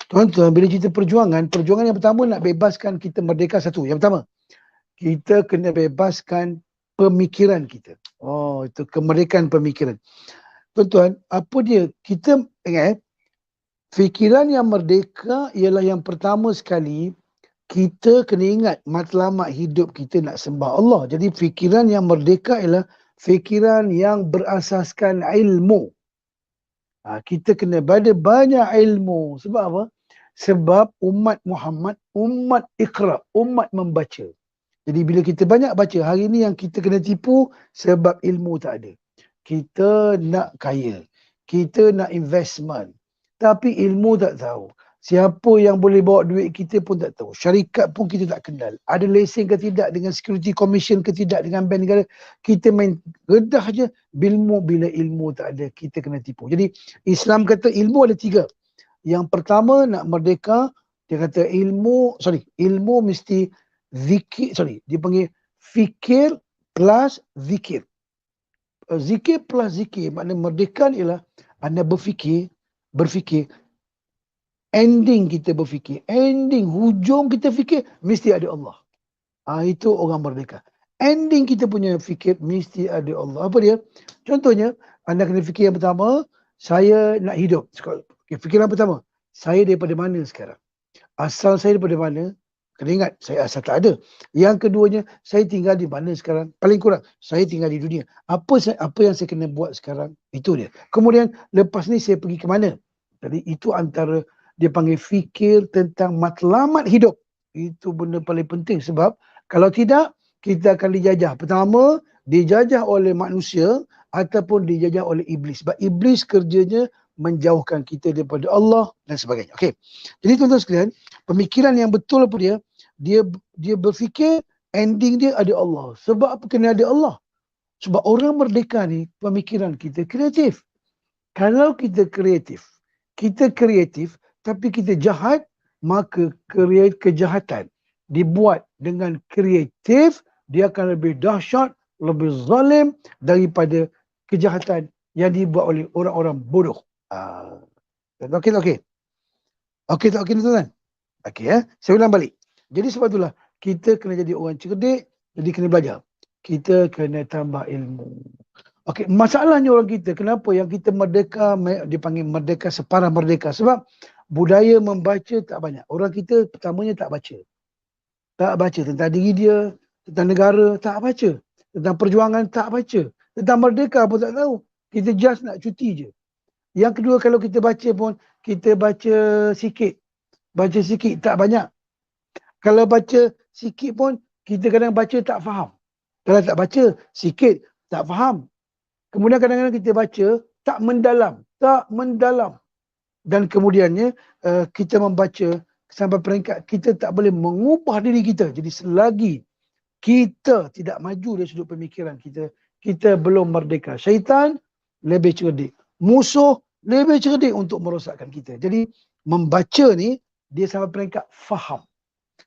Tuan-tuan, bila cerita perjuangan yang pertama nak bebaskan kita merdeka satu. Yang pertama, kita kena bebaskan pemikiran kita. Oh, itu kemerdekaan pemikiran. Tuan-tuan, apa dia? Kita ingat fikiran yang merdeka ialah yang pertama sekali kita kena ingat matlamat hidup kita nak sembah Allah. Jadi fikiran yang merdeka ialah fikiran yang berasaskan ilmu. Kita kena ada banyak ilmu. Sebab apa? Sebab umat Muhammad, umat Iqra, umat membaca. Jadi bila kita banyak baca, hari ni yang kita kena tipu sebab ilmu tak ada. Kita nak kaya, kita nak investment, tapi ilmu tak tahu. Siapa yang boleh bawa duit kita pun tak tahu. Syarikat pun kita tak kenal. Ada lesen ke tidak dengan security commission ke tidak dengan bank negara. Kita main redah je bila ilmu tak ada. Kita kena tipu. Jadi Islam kata ilmu ada 3. Yang pertama nak merdeka, dia kata ilmu mesti zikir, dia panggil fikir plus zikir. Zikir plus zikir, maknanya merdeka ialah anda berfikir, ending kita berfikir, hujung kita fikir, mesti ada Allah. Itu orang merdeka. Ending kita punya fikir, mesti ada Allah. Apa dia? Contohnya, anda kena fikir yang pertama, saya nak hidup. Okay, fikiran pertama, saya daripada mana sekarang? Asal saya daripada mana? Kena ingat, saya asal tak ada. Yang keduanya, saya tinggal di mana sekarang? Paling kurang, saya tinggal di dunia. Apa yang saya kena buat sekarang? Itu dia. Kemudian, lepas ni saya pergi ke mana? Jadi, itu antara dia panggil fikir tentang matlamat hidup. Itu benda paling penting. Sebab, kalau tidak, kita akan dijajah. Pertama, dijajah oleh manusia ataupun dijajah oleh iblis. Sebab iblis kerjanya menjauhkan kita daripada Allah dan sebagainya. Okey. Jadi tuan-tuan sekalian, pemikiran yang betul apa dia? Dia berfikir ending dia ada Allah. Sebab apa kena ada Allah? Sebab orang merdeka ni pemikiran kita kreatif. Kalau kita kreatif tapi kita jahat, maka kejahatan dibuat dengan kreatif, dia akan lebih dahsyat, lebih zalim daripada kejahatan yang dibuat oleh orang-orang bodoh. Okey tuan-tuan. Okey saya ulang balik. Jadi sebab itulah kita kena jadi orang cerdik, jadi kena belajar. Kita kena tambah ilmu. Okey, masalahnya orang kita, kenapa yang kita merdeka, dipanggil merdeka, separah merdeka? Sebab budaya membaca tak banyak. Orang kita pertamanya tak baca. Tak baca tentang diri dia, tentang negara, tak baca. Tentang perjuangan, tak baca. Tentang merdeka pun tak tahu. Kita just nak cuti je. Yang kedua, kalau kita baca pun, kita baca sikit. Baca sikit, tak banyak. Kalau baca sikit pun, kita kadang baca tak faham. Kalau tak baca sikit, tak faham. Kemudian kadang-kadang kita baca tak mendalam. Dan kemudiannya, kita membaca sampai peringkat kita tak boleh mengubah diri kita. Jadi selagi kita tidak maju dari sudut pemikiran kita, kita belum merdeka. Syaitan lebih cerdik. Musuh lebih cerdik untuk merosakkan kita. Jadi membaca ni dia sampai peringkat faham.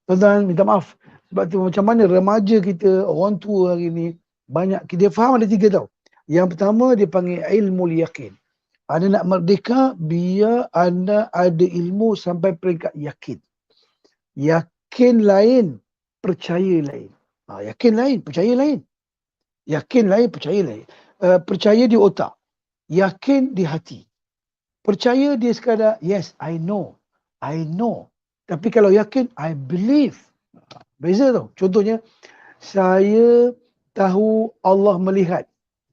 Tuan-tuan minta maaf. Sebab tu macam mana remaja kita, orang tua hari ni, banyak dia faham ada 3 tau. Yang pertama dia panggil ilmu yakin. Anda nak merdeka biar anda ada ilmu sampai peringkat yakin. Yakin lain, percaya lain. Yakin lain, percaya lain. Yakin lain, percaya lain. Percaya di otak. Yakin di hati. Percaya dia sekadar, yes, I know. Tapi kalau yakin, I believe. Beza tau. Contohnya, saya tahu Allah melihat.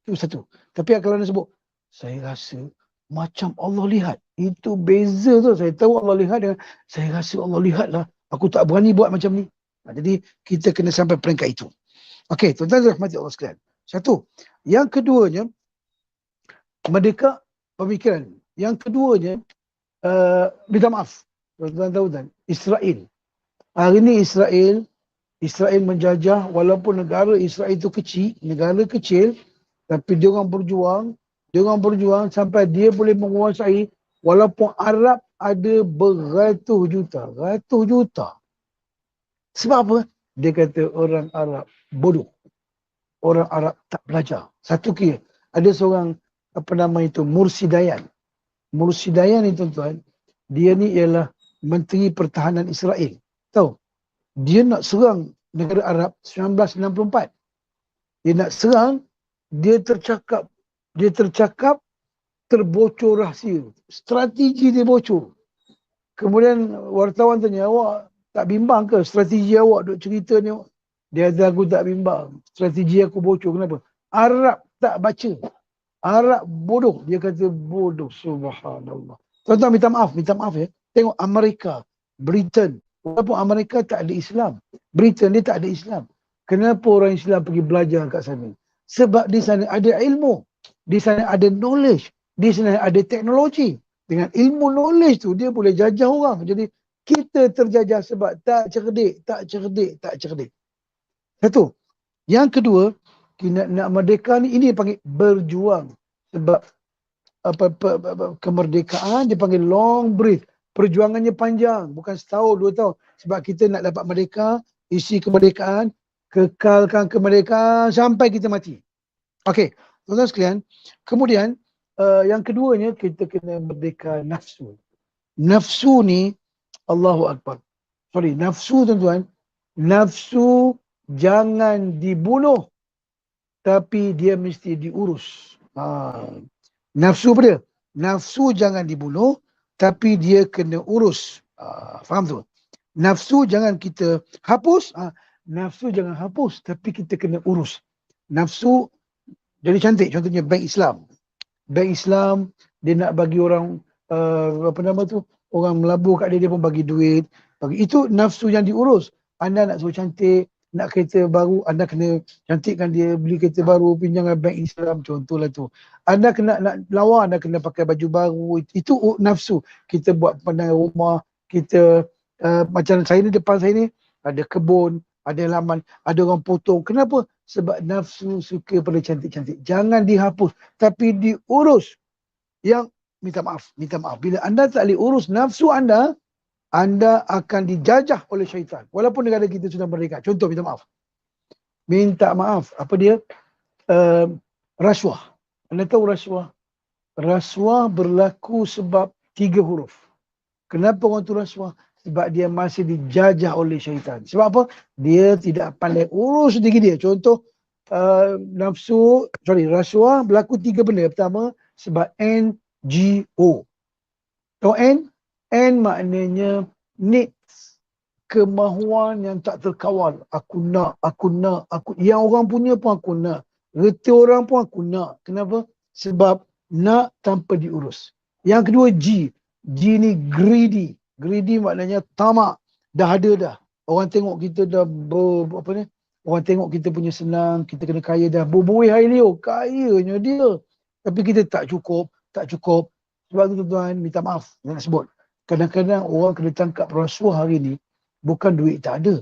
Itu satu. Tapi kalau anda sebut, saya rasa macam Allah lihat. Itu beza tu. Saya tahu Allah lihat dengan saya rasa Allah lihat lah. Aku tak berani buat macam ni. Jadi kita kena sampai peringkat itu. Okey, tuan-tuan rahmati Allah sekalian. Satu. Yang keduanya, merdeka pemikiran. Yang keduanya, minta maaf. Tuan-tuan tahu kan? Israel. Hari ni Israel menjajah, walaupun negara Israel itu kecil, negara kecil, tapi dia orang berjuang sampai dia boleh menguasai, walaupun Arab ada beratus juta. Sebab apa? Dia kata orang Arab bodoh. Orang Arab tak belajar. Satu kira, ada seorang Mursi Dayan. Mursi Dayan ni tuan-tuan, dia ni ialah Menteri Pertahanan Israel. Tahu? Dia nak serang negara Arab 1964. Dia nak serang, dia tercakap terbocor rahsia. Strategi dia bocor. Kemudian wartawan tanya, awak tak bimbang ke strategi awak duk cerita ni? Dia kata, aku tak bimbang. Strategi aku bocor. Kenapa? Arab tak baca. Arab bodoh. Dia kata bodoh. Subhanallah. Tuan-tuan minta maaf ya. Tengok Amerika, Britain. Walaupun Amerika tak ada Islam. Britain dia tak ada Islam. Kenapa orang Islam pergi belajar kat sana? Sebab di sana ada ilmu. Di sana ada knowledge. Di sana ada teknologi. Dengan ilmu knowledge tu dia boleh jajah orang. Jadi kita terjajah sebab tak cerdik. Satu. Yang kedua, nak merdeka ni, ini panggil berjuang. Sebab kemerdekaan dia panggil long breath. Perjuangannya panjang, bukan setahun, 2 tahun. Sebab kita nak dapat merdeka, isi kemerdekaan, kekalkan kemerdekaan sampai kita mati. Okey, tuan-tuan sekalian. Kemudian yang keduanya, kita kena merdeka nafsu. Nafsu ni, Allahu Akbar. Sorry, nafsu tuan-tuan. Nafsu jangan dibunuh, tapi dia mesti diurus. Nafsu apa dia? Nafsu jangan dibunuh, tapi dia kena urus. Faham tu? Nafsu jangan kita hapus. Nafsu jangan hapus, tapi kita kena urus. Nafsu jadi cantik. Contohnya Bank Islam. Bank Islam, dia nak bagi orang, orang melabur kat dia pun bagi duit. Itu nafsu yang diurus. Anda nak suruh cantik, nak kereta baru, anda kena cantikkan dia, beli kereta baru, pinjam Bank Islam, contohlah tu. Anda kena nak lawa, anda kena pakai baju baru. Itu nafsu. Kita buat pandangan rumah, kita macam saya ni, depan saya ni ada kebun, ada laman, ada orang potong. Kenapa? Sebab nafsu suka pada cantik-cantik. Jangan dihapus, tapi diurus. Yang minta maaf. Bila anda tak boleh urus nafsu anda akan dijajah oleh syaitan. Walaupun negara kita sudah merdeka. Contoh, minta maaf. Apa dia? Rasuah. Anda tahu rasuah? Rasuah berlaku sebab 3 huruf. Kenapa orang tu rasuah? Sebab dia masih dijajah oleh syaitan. Sebab apa? Dia tidak pandai urus diri dia. Contoh, rasuah berlaku 3 benda. Pertama, sebab NGO. Tahu N? N maknanya needs. Kemahuan yang tak terkawal. Aku nak. Yang orang punya pun aku nak. Reti orang pun aku nak. Kenapa? Sebab nak tanpa diurus. Yang kedua G. G ni greedy. Greedy maknanya tamak. Dah ada dah. Orang tengok kita dah orang tengok kita punya senang, kita kena kaya dah. Berbuih hai Leo, kayanya dia. Tapi kita tak cukup. Sebab tu tuan-tuan, minta maaf. Saya nak sebut. Kadang-kadang orang kena tangkap rasuah hari ni, bukan duit tak ada.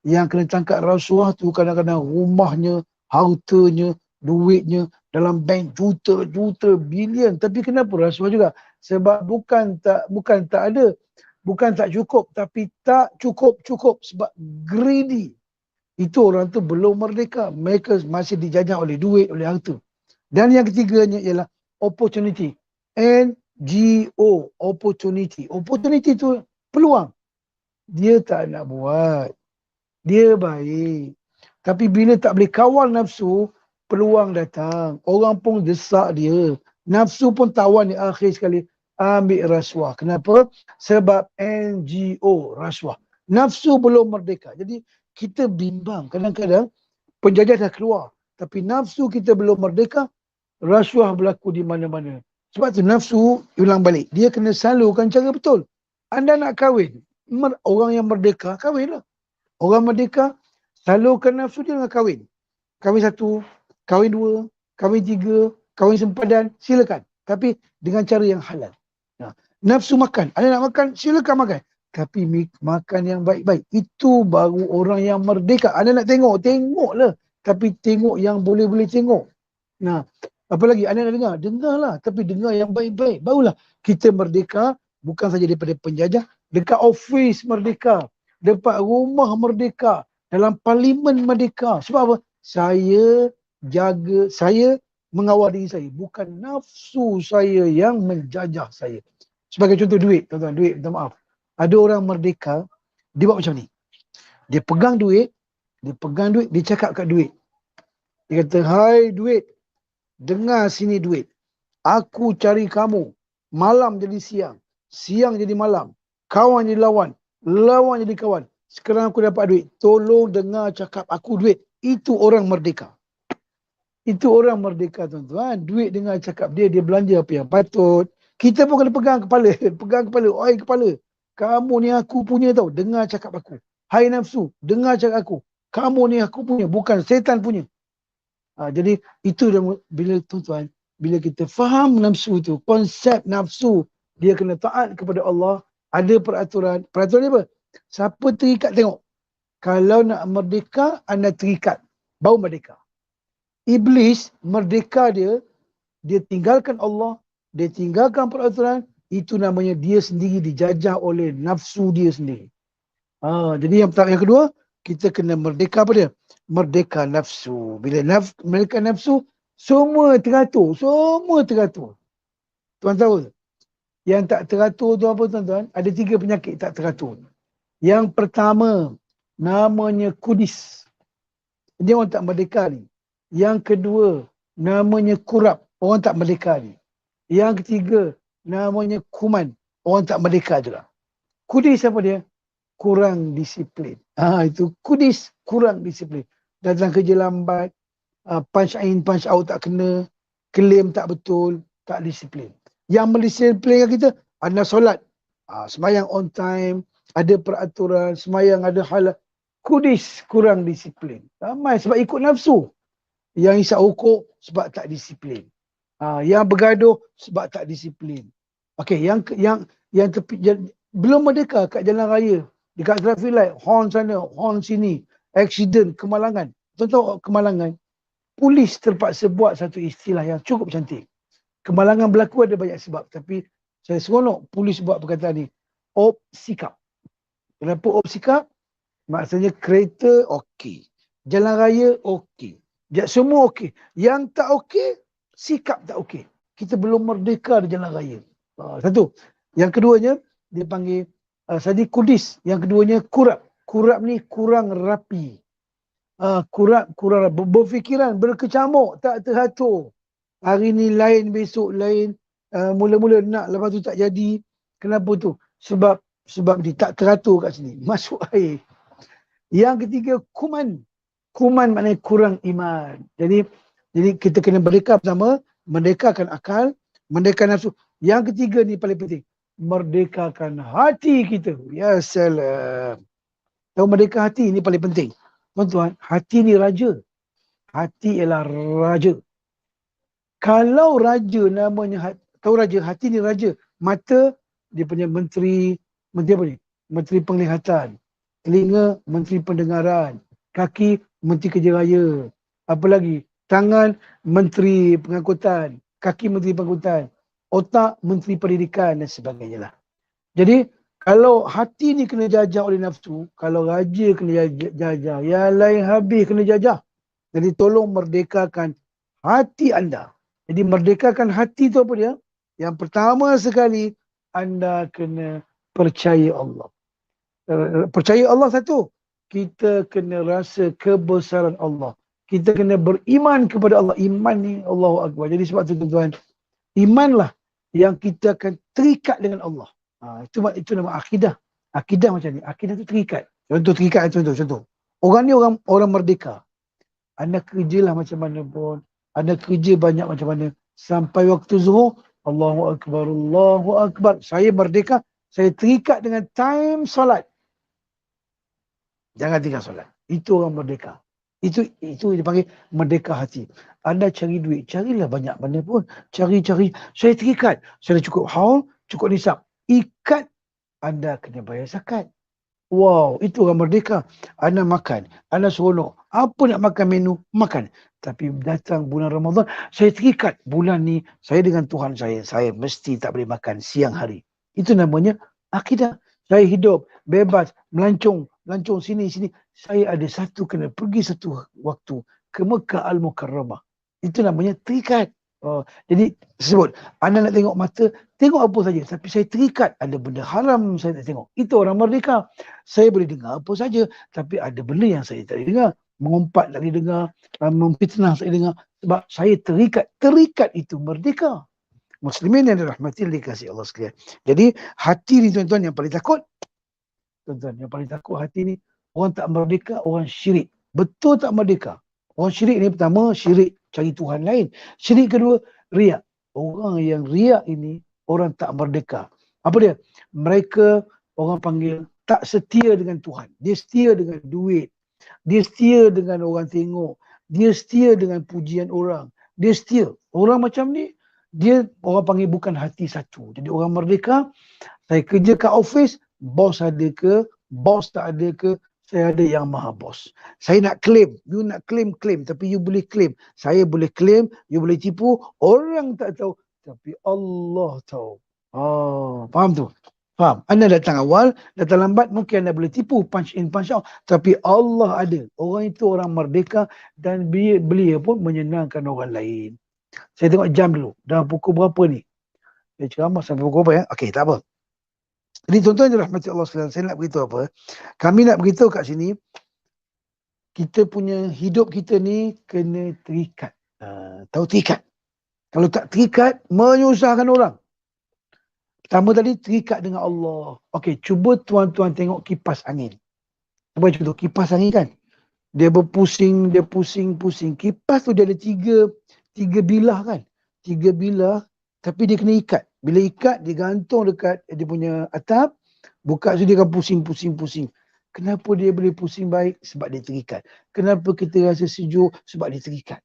Yang kena tangkap rasuah tu kadang-kadang rumahnya, hartanya, duitnya, dalam bank juta, bilion. Tapi kenapa rasuah juga? Sebab bukan tak ada. Bukan tak cukup, tapi tak cukup. Sebab greedy. Itu orang tu belum merdeka. Mereka masih dijajah oleh duit, oleh harta. Dan yang ketiganya ialah opportunity. NGO, opportunity. Opportunity tu peluang. Dia tak nak buat. Dia baik. Tapi bila tak boleh kawal nafsu, peluang datang. Orang pun desak dia. Nafsu pun tawan di akhir sekali. Ambil rasuah. Kenapa? Sebab NGO, rasuah. Nafsu belum merdeka. Jadi kita bimbang. Kadang-kadang penjajah dah keluar. Tapi nafsu kita belum merdeka, rasuah berlaku di mana-mana. Sebab tu nafsu ulang balik. Dia kena salurkan cara betul. Anda nak kahwin. Orang yang merdeka, kahwinlah. Orang merdeka, salurkan nafsu dia dengan kahwin. Kahwin 1, kahwin 2, kahwin 3, kahwin sempadan, silakan. Tapi dengan cara yang halal. Nafsu makan. Anda nak makan, silakan makan. Tapi makan yang baik-baik. Itu baru orang yang merdeka. Anda nak tengok, tengoklah. Tapi tengok yang boleh-boleh tengok. Nah, apa lagi? Anda nak dengar? Dengarlah. Tapi dengar yang baik-baik. Barulah kita merdeka. Bukan saja daripada penjajah. Dekat office merdeka. Dekat rumah merdeka. Dalam parlimen merdeka. Sebab apa? Saya mengawal diri saya. Bukan nafsu saya yang menjajah saya. Sebagai contoh duit, tuan-tuan, duit, minta maaf. Ada orang merdeka, dia buat macam ni. Dia pegang duit, dia cakap kat duit. Dia kata, hai duit, dengar sini duit. Aku cari kamu. Malam jadi siang. Siang jadi malam. Kawan jadi lawan. Lawan jadi kawan. Sekarang aku dapat duit. Tolong dengar cakap aku duit. Itu orang merdeka. Itu orang merdeka, tuan-tuan. Duit dengar cakap dia belanja apa yang patut. Kita pun kena pegang kepala. Pegang kepala. Oi kepala. Kamu ni aku punya tau. Dengar cakap aku. Hai nafsu. Dengar cakap aku. Kamu ni aku punya. Bukan setan punya. Jadi itu bila tuan-tuan, bila kita faham nafsu tu, konsep nafsu, dia kena taat kepada Allah, ada peraturan. Peraturan dia apa? Siapa terikat tengok. Kalau nak merdeka, anda terikat. Baru merdeka. Iblis, merdeka dia tinggalkan Allah, dia tinggalkan peraturan, itu namanya dia sendiri dijajah oleh nafsu dia sendiri. Jadi yang kedua, kita kena merdeka apa dia? Merdeka nafsu. Bila merdeka nafsu, semua teratur. Semua teratur. Tuan tahu? Yang tak teratur tu apa, tuan-tuan? Ada 3 penyakit tak teratur. Yang pertama, namanya kudis. Dia orang tak merdeka ni. Yang kedua, namanya kurap. Orang tak merdeka ni. Yang ketiga, namanya kuman. Orang tak merdeka juga. Kudis apa dia? Kurang disiplin. Itu kudis, kurang disiplin. Datang kerja lambat, punch in, punch out tak kena, claim tak betul, tak disiplin. Yang mendisiplinkan kita, anda solat, semayang on time, ada peraturan, semayang ada halal. Kudis, kurang disiplin. Ramai sebab ikut nafsu. Yang isap rokok sebab tak disiplin. Yang bergaduh sebab tak disiplin. Okey, yang tepi, belum merdeka kat jalan raya, dekat traffic light, horn sana, horn sini, accident, kemalangan. Tuan tahu kemalangan? Polis terpaksa buat satu istilah yang cukup cantik. Kemalangan berlaku ada banyak sebab, tapi saya seronok polis buat perkataan ni. Op sikap. Kenapa op sikap? Maksudnya kereta okey. Jalan raya okey. Semua okey. Yang tak okey, sikap tak okey. Kita belum merdeka di jalan raya. Satu. Yang keduanya, dia panggil tadi kudis. Yang keduanya kurap. Kurap ni kurang rapi. Kurang berfikiran, berkecamuk, tak teratur. Hari ni lain, besok lain. Mula-mula nak, lepas tu tak jadi. Kenapa tu? Sebab dia tak teratur kat sini. Masuk air. Yang ketiga, kuman. Kuman maknanya kurang iman. Jadi kita kena merdeka pertama, merdekakan akal, merdekakan nafsu. Yang ketiga ni paling penting, merdekakan hati kita. Ya salam. Tahu merdeka hati ni paling penting. Tuan-tuan, hati ni raja. Hati ialah raja. Kalau raja namanya, tahu raja, hati ni raja. Mata, dia punya menteri apa ni? Menteri penglihatan. Telinga, menteri pendengaran. Kaki, menteri kerja raya. Apa lagi? Tangan, menteri pengangkutan. Kaki, menteri pengangkutan. Otak, menteri pendidikan dan sebagainya lah. Jadi, kalau hati ni kena jajah oleh nafsu, kalau raja kena jajah, yang lain habis kena jajah. Jadi tolong merdekakan hati anda. Jadi merdekakan hati tu apa dia? Yang pertama sekali, anda kena percaya Allah. Percaya Allah satu, kita kena rasa kebesaran Allah. Kita kena beriman kepada Allah. Iman ni Allahu Akbar. Jadi sebab tu tuan-tuan, imanlah yang kita akan terikat dengan Allah. Itu nama akidah. Akidah macam ni. Akidah tu terikat. Contoh terikat, contoh. Orang ni orang merdeka. Anda kerjalah macam mana pun. Anda kerja banyak macam mana. Sampai waktu zuhur, Allahu Akbar, Allahu Akbar. Saya merdeka. Saya terikat dengan time solat. Jangan tinggal solat. Itu orang merdeka. Itu dipanggil merdeka hati. Anda cari duit, carilah banyak mana pun. Cari. Saya terikat. Saya dah cukup haul, cukup nisab. Ikat, anda kena bayar zakat. Wow, itu orang merdeka. Anda makan, anda seronok. Apa nak makan menu, makan. Tapi datang bulan Ramadan, saya terikat. Bulan ni, saya dengan Tuhan saya mesti tak boleh makan siang hari. Itu namanya akidah. Saya hidup bebas, melancong sini. Saya ada kena pergi satu waktu ke Mekah Al-Mukarramah. Itu namanya terikat. Jadi sebut, anda nak tengok mata, tengok apa saja. Tapi saya terikat, ada benda haram saya tak tengok. Itu orang merdeka. Saya boleh dengar apa saja. Tapi ada benda yang saya tak boleh dengar. Mengumpat tak boleh dengar. Memfitnah tak boleh dengar. Sebab saya terikat. Terikat itu merdeka. Muslimin yang dirahmati oleh kasih Allah sekalian. Jadi hati ni tuan-tuan yang paling takut. Tuan-tuan yang paling takut hati ni. Orang tak merdeka, orang syirik. Betul tak merdeka? Orang syirik ni pertama, syirik cari Tuhan lain. Syirik kedua, riak. Orang yang riak ini, orang tak merdeka. Apa dia? Mereka, orang panggil, tak setia dengan Tuhan. Dia setia dengan duit. Dia setia dengan orang tengok. Dia setia dengan pujian orang. Dia setia. Orang macam ni, dia orang panggil bukan hati satu. Jadi orang merdeka, saya kerja kat office, bos ada ke, bos tak ada ke, saya ada yang maha bos. Saya nak claim, you nak claim, tapi you boleh claim. Saya boleh claim, you boleh tipu, orang tak tahu, tapi Allah tahu. Faham tu? Faham? Anda datang awal, datang lambat, mungkin anda boleh tipu, punch in, punch out, tapi Allah ada. Orang itu orang merdeka dan beliau pun menyenangkan orang lain. Saya tengok jam dulu, dah pukul berapa ni? Dia ceramah sampai pukul berapa ya? Okey, tak apa. Jadi tuan-tuan dirahmati Allah sekalian, saya nak beritahu apa? Kami nak beritahu kat sini, kita punya hidup kita ni kena terikat. Tahu terikat? Kalau tak terikat, menyusahkan orang. Pertama tadi, terikat dengan Allah. Okey, cuba tuan-tuan tengok kipas angin. Cuba contoh, kipas angin kan? Dia berpusing, dia pusing-pusing. Kipas tu dia ada tiga bilah kan? 3 bilah, tapi dia kena ikat. Bila ikat, dia gantung dekat dia punya atap, buka so dia akan pusing. Kenapa dia boleh pusing baik? Sebab dia terikat. Kenapa kita rasa sejuk? Sebab dia terikat.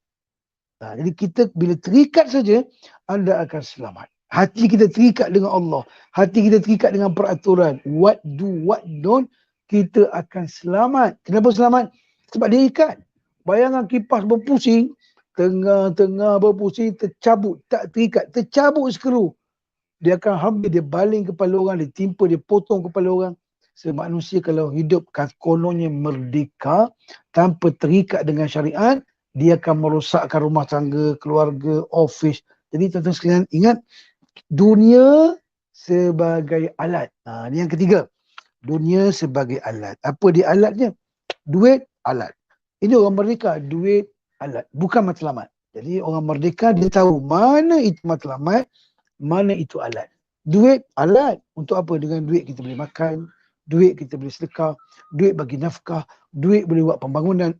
Jadi kita bila terikat saja, anda akan selamat. Hati kita terikat dengan Allah. Hati kita terikat dengan peraturan. What do, what don't, kita akan selamat. Kenapa selamat? Sebab dia ikat. Bayangkan kipas berpusing, tengah-tengah berpusing, tercabut, tak terikat, tercabut skru. Dia akan hampir, dia baling kepala orang, dia timpa, dia potong kepala orang. Manusia kalau hidup kononnya merdeka, tanpa terikat dengan syariat, dia akan merosakkan rumah tangga, keluarga, office. Jadi tuan-tuan sekalian, ingat, dunia sebagai alat. Ini yang ketiga. Dunia sebagai alat. Apa dia alatnya? Duit, alat. Ini orang merdeka, duit, alat. Bukan matlamat. Jadi orang merdeka, dia tahu mana itu matlamat, mana itu alat. Duit, alat. Untuk apa? Dengan duit kita boleh makan, duit kita boleh sedekah, duit bagi nafkah, duit boleh buat pembangunan,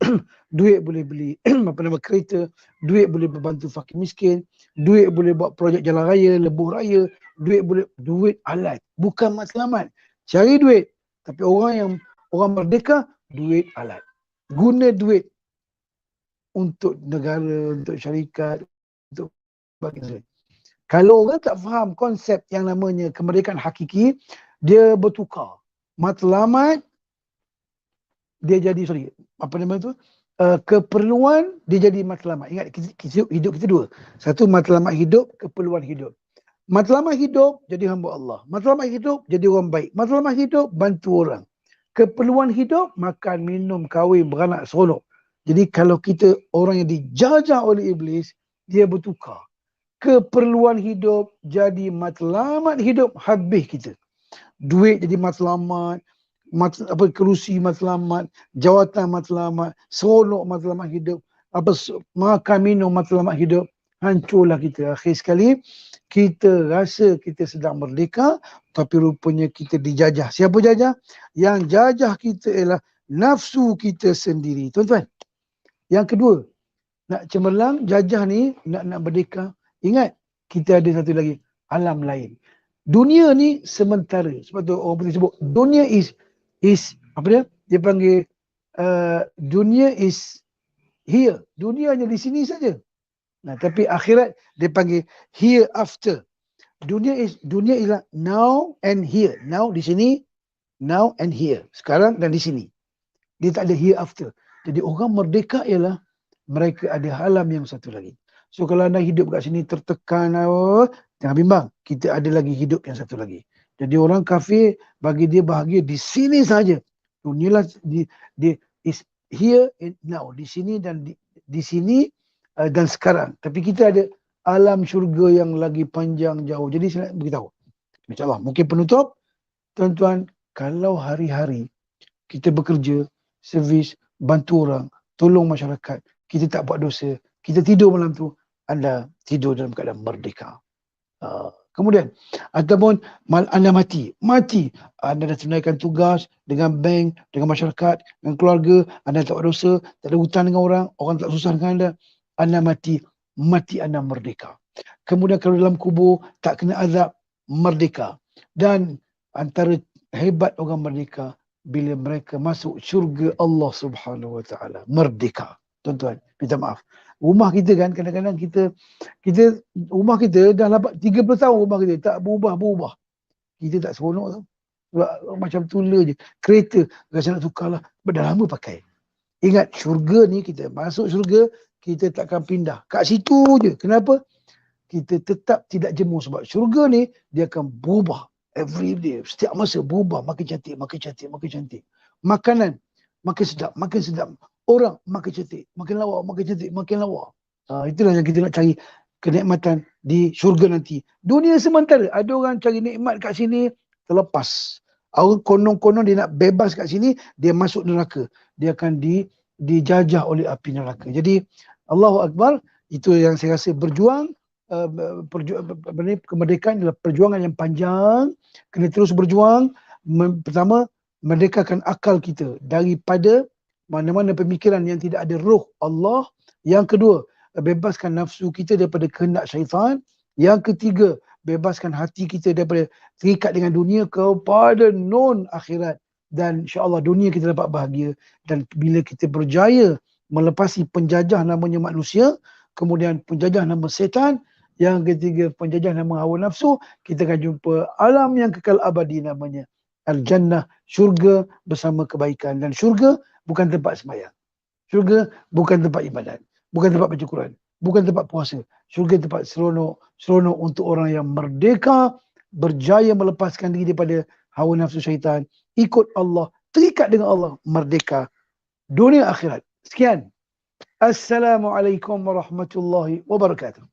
duit boleh beli kereta, duit boleh membantu fakir miskin, duit boleh buat projek jalan raya, lebuh raya, duit alat. Bukan matlamat. Cari duit. Tapi orang merdeka, duit alat. Guna duit untuk negara, untuk syarikat, untuk bagi duit. Kalau orang tak faham konsep yang namanya kemerdekaan hakiki, dia bertukar. Matlamat, dia jadi, keperluan, dia jadi matlamat. Ingat, hidup kita dua. Satu, matlamat hidup, keperluan hidup. Matlamat hidup, jadi hamba Allah. Matlamat hidup, jadi orang baik. Matlamat hidup, bantu orang. Keperluan hidup, makan, minum, kahwin, beranak, seronok. Jadi kalau kita orang yang dijajah oleh iblis, dia bertukar. Keperluan hidup jadi matlamat hidup, habis kita. Duit jadi matlamat, kerusi matlamat, jawatan matlamat, seronok matlamat hidup, makan minum matlamat hidup, hancurlah kita. Akhir sekali, kita rasa kita sedang merdeka, tapi rupanya kita dijajah. Siapa jajah? Yang jajah kita ialah nafsu kita sendiri. Tuan-tuan, yang kedua, nak cemerlang, jajah ni, nak merdeka, ingat, kita ada satu lagi, alam lain. Dunia ni sementara. Sebab tu orang putih sebut, dunia is apa dia? Dia panggil, dunia is here. Dunia hanya di sini saja. Tapi akhirat, dia panggil hereafter. Dunia ialah now and here. Now di sini, now and here. Sekarang dan di sini. Dia tak ada hereafter. Jadi orang merdeka ialah mereka ada alam yang satu lagi. So kalau anda hidup kat sini tertekan, jangan bimbang. Kita ada lagi hidup yang satu lagi. Jadi orang kafir, bagi dia bahagia di sini saja. Dunia lah, dia is here and now. Di sini dan di sini dan sekarang. Tapi kita ada alam syurga yang lagi panjang jauh. Jadi saya nak beritahu. InsyaAllah. Mungkin penutup, tuan-tuan, kalau hari-hari kita bekerja, servis, bantu orang, tolong masyarakat, kita tak buat dosa, kita tidur malam tu, anda tidur dalam keadaan merdeka. Kemudian, ataupun anda mati, anda dah tunaikan tugas dengan bank, dengan masyarakat, dengan keluarga, anda tak buat dosa, tak ada hutang dengan orang, orang tak susah dengan anda mati anda merdeka. Kemudian kalau dalam kubur, tak kena azab, merdeka. Dan antara hebat orang merdeka, bila mereka masuk syurga Allah Subhanahu Wa Taala, merdeka. Tuan-tuan, minta maaf. Rumah kita kan kadang-kadang kita rumah kita dah 30 tahun rumah kita tak berubah. Kita tak seronok tau. Macam tula je. Kereta rasa nak tukar lah. Dah lama pakai. Ingat syurga ni, kita masuk syurga, kita takkan pindah. Kat situ je. Kenapa? Kita tetap tidak jemu sebab syurga ni dia akan berubah every day. Setiap masa berubah, makin cantik. Makanan makin sedap. Orang makin cantik, makin lawa. Itulah yang kita nak cari kenikmatan di syurga nanti. Dunia sementara, ada orang cari nikmat kat sini terlepas. Orang konon-konon dia nak bebas kat sini, dia masuk neraka. Dia akan dijajah oleh api neraka. Jadi Allahu Akbar, itu yang saya rasa berjuang. Kemerdekaan adalah perjuangan yang panjang. Kena terus berjuang. Pertama, merdekakan akal kita daripada mana-mana pemikiran yang tidak ada roh Allah. Yang kedua, bebaskan nafsu kita daripada kehendak syaitan. Yang ketiga, bebaskan hati kita daripada terikat dengan dunia kepada non akhirat. Dan insya-Allah dunia kita dapat bahagia. Dan bila kita berjaya melepasi penjajah namanya manusia, kemudian penjajah nama setan, yang ketiga penjajah nama hawa nafsu, kita akan jumpa alam yang kekal abadi namanya Al-Jannah, syurga bersama kebaikan. Dan syurga bukan tempat sembahyang. Syurga bukan tempat ibadat. Bukan tempat baca Quran. Bukan tempat puasa. Syurga tempat seronok untuk orang yang merdeka, berjaya melepaskan diri daripada hawa nafsu syaitan, ikut Allah, terikat dengan Allah, merdeka dunia akhirat. Sekian. Assalamualaikum warahmatullahi wabarakatuh.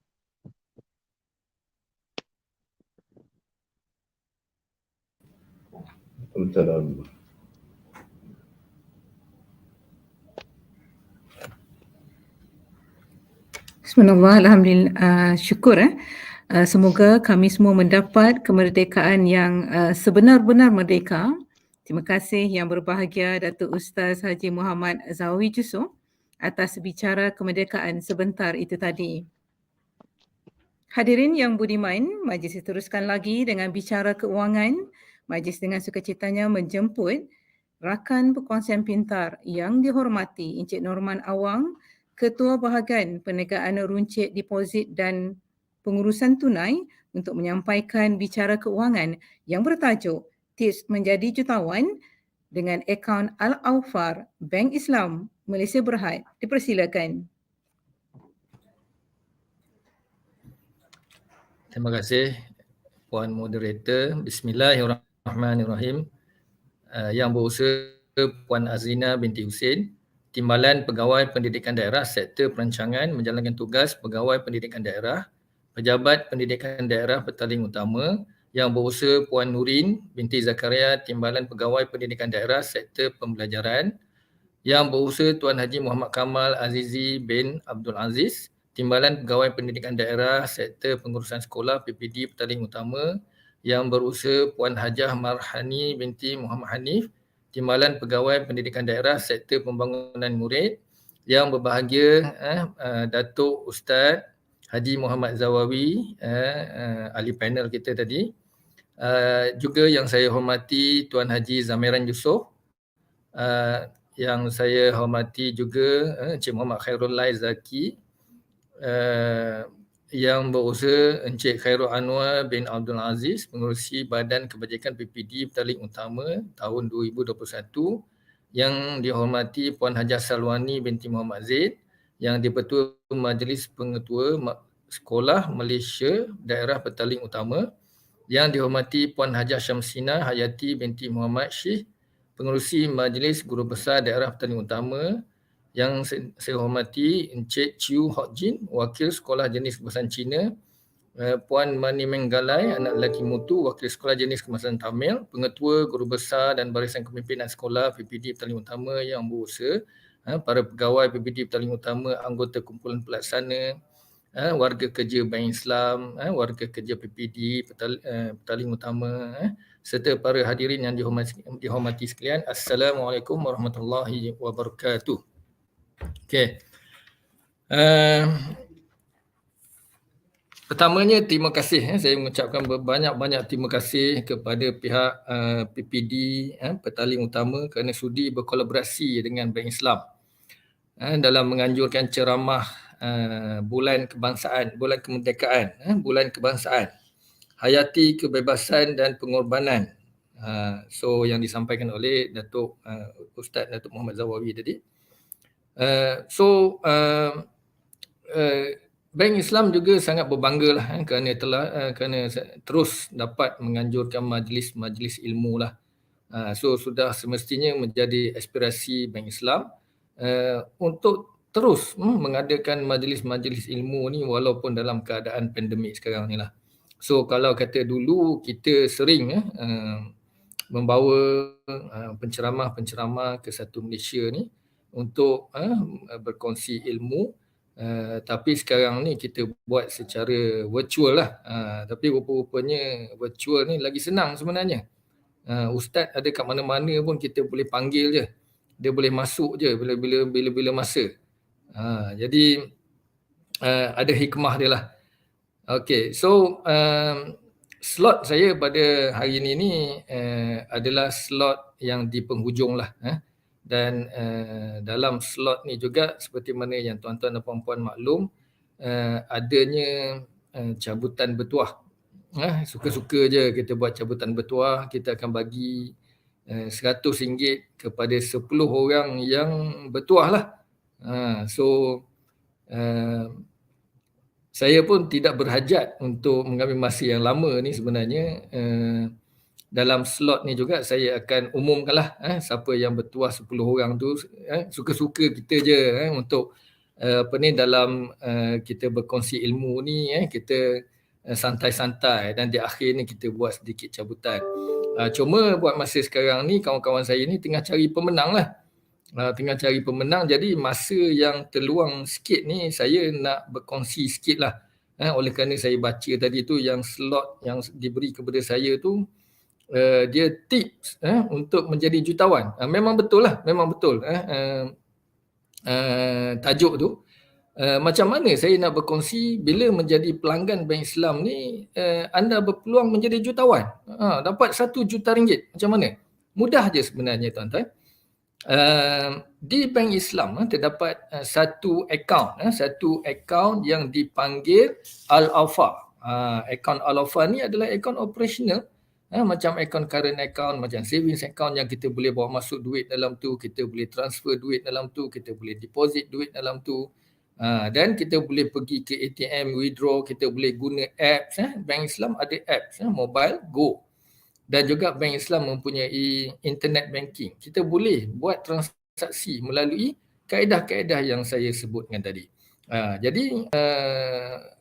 Waalaikumsalam. Bismillah, alhamdulillah, syukur semoga kami semua mendapat kemerdekaan yang sebenar-benar merdeka. Terima kasih yang berbahagia Datuk Ustaz Haji Muhammad Zawawi Jusof atas bicara kemerdekaan sebentar itu tadi. Hadirin yang budiman, majlis diteruskan lagi dengan bicara keuangan. Majlis dengan sukacitanya menjemput rakan perkongsian pintar yang dihormati Encik Norman Awang, Ketua Bahagian Perniagaan Runcit Deposit dan Pengurusan Tunai untuk menyampaikan bicara keuangan yang bertajuk Tips Menjadi Jutawan dengan akaun Al-Awfar Bank Islam Malaysia Berhad. Dipersilakan. Terima kasih Puan Moderator. Bismillahirrahmanirrahim. Yang berusaha Puan Azrina binti Husin, Timbalan Pegawai Pendidikan Daerah Sektor Perancangan menjalankan tugas Pegawai Pendidikan Daerah, Pejabat Pendidikan Daerah Petaling Utama. Yang berusaha Puan Nurin binti Zakaria, Timbalan Pegawai Pendidikan Daerah Sektor Pembelajaran. Yang berusaha Tuan Haji Muhammad Kamal Azizi bin Abdul Aziz, Timbalan Pegawai Pendidikan Daerah Sektor Pengurusan Sekolah PPD Petaling Utama. Yang berusaha Puan Hajah Marhani binti Muhammad Hanif, Timbalan Pegawai Pendidikan Daerah Sektor Pembangunan Murid. Yang berbahagia Datuk Ustaz Haji Muhammad Zawawi, ahli panel kita tadi. Juga yang saya hormati Tuan Haji Zamiran Jusof. Yang saya hormati juga Encik Muhammad Khairul Zaki. Yang berusaha Encik Khairul Anwar bin Abdul Aziz, Pengerusi Badan Kebajikan PPD Petaling Utama tahun 2021. Yang dihormati Puan Hajah Salwani binti Muhammad Zaid, yang di-Pertua Majlis Pengetua Sekolah Malaysia Daerah Petaling Utama. Yang dihormati Puan Hajah Syamsina Hayati binti Muhammad Syih, Pengerusi Majlis Guru Besar Daerah Petaling Utama. Yang saya hormati Encik Chiu Hock Jin, Wakil Sekolah Jenis Kemasan Cina, Puan Mani Menggalai, anak lelaki Mutu, Wakil Sekolah Jenis Kemasan Tamil, Pengetua, Guru Besar dan Barisan Kepimpinan Sekolah PPD Petaling Utama yang berusaha, para pegawai PPD Petaling Utama, anggota kumpulan pelaksana, warga kerja Bank Islam, warga kerja PPD Petaling Utama, serta para hadirin yang dihormati sekalian. Assalamualaikum warahmatullahi wabarakatuh. Okey. Pertamanya terima kasih, saya mengucapkan berbanyak-banyak terima kasih kepada pihak PPD Petaling Utama kerana sudi berkolaborasi dengan Bank Islam dalam menganjurkan ceramah bulan kebangsaan, bulan kemerdekaan, bulan kebangsaan, hayati kebebasan dan pengorbanan. So yang disampaikan oleh Datuk Ustaz Datuk Muhammad Zawawi tadi. Bank Islam juga sangat berbanggalah kerana terus dapat menganjurkan majlis-majlis ilmu lah. So sudah semestinya menjadi aspirasi Bank Islam untuk terus mengadakan majlis-majlis ilmu ni walaupun dalam keadaan pandemik sekarang ni lah. So kalau kata dulu kita sering membawa penceramah-penceramah ke satu Malaysia ni untuk berkongsi ilmu, tapi sekarang ni kita buat secara virtual lah. Tapi rupa-rupanya virtual ni lagi senang sebenarnya. Ustaz ada kat mana-mana pun kita boleh panggil je. Dia boleh masuk je bila-bila masa. Jadi ada hikmah dia lah. Okay, so slot saya pada hari ini adalah slot yang di penghujung lah. Dan dalam slot ni juga seperti mana yang tuan-tuan dan puan-puan maklum, adanya cabutan bertuah. Suka-suka je kita buat cabutan bertuah, kita akan bagi RM100 kepada 10 orang yang bertuah lah. Saya pun tidak berhajat untuk mengambil masa yang lama ni sebenarnya. Dalam slot ni juga saya akan umumkanlah siapa yang bertuah 10 orang tu, suka-suka kita je untuk dalam kita berkongsi ilmu ni, kita santai-santai dan di akhir ni kita buat sedikit cabutan. Cuma buat masa sekarang ni kawan-kawan saya ni tengah cari pemenang lah. Jadi masa yang terluang sikit ni saya nak berkongsi sikit lah. Oleh kerana saya baca tadi tu yang slot yang diberi kepada saya tu, dia tips untuk menjadi jutawan. Memang betul lah, tajuk tu. Macam mana saya nak berkongsi bila menjadi pelanggan Bank Islam ni, anda berpeluang menjadi jutawan. Dapat RM1 juta. Macam mana? Mudah je sebenarnya tuan-tuan. Di Bank Islam terdapat satu akaun yang dipanggil Al-Awfa. Akaun Al-Awfa ni adalah akaun operasional. Macam akaun current account, macam savings account yang kita boleh bawa masuk duit dalam tu, kita boleh transfer duit dalam tu, kita boleh deposit duit dalam tu. Dan kita boleh pergi ke ATM, withdraw, kita boleh guna apps. Bank Islam ada apps, Mobile Go. Dan juga Bank Islam mempunyai internet banking. Kita boleh buat transaksi melalui kaedah-kaedah yang saya sebutkan tadi. Jadi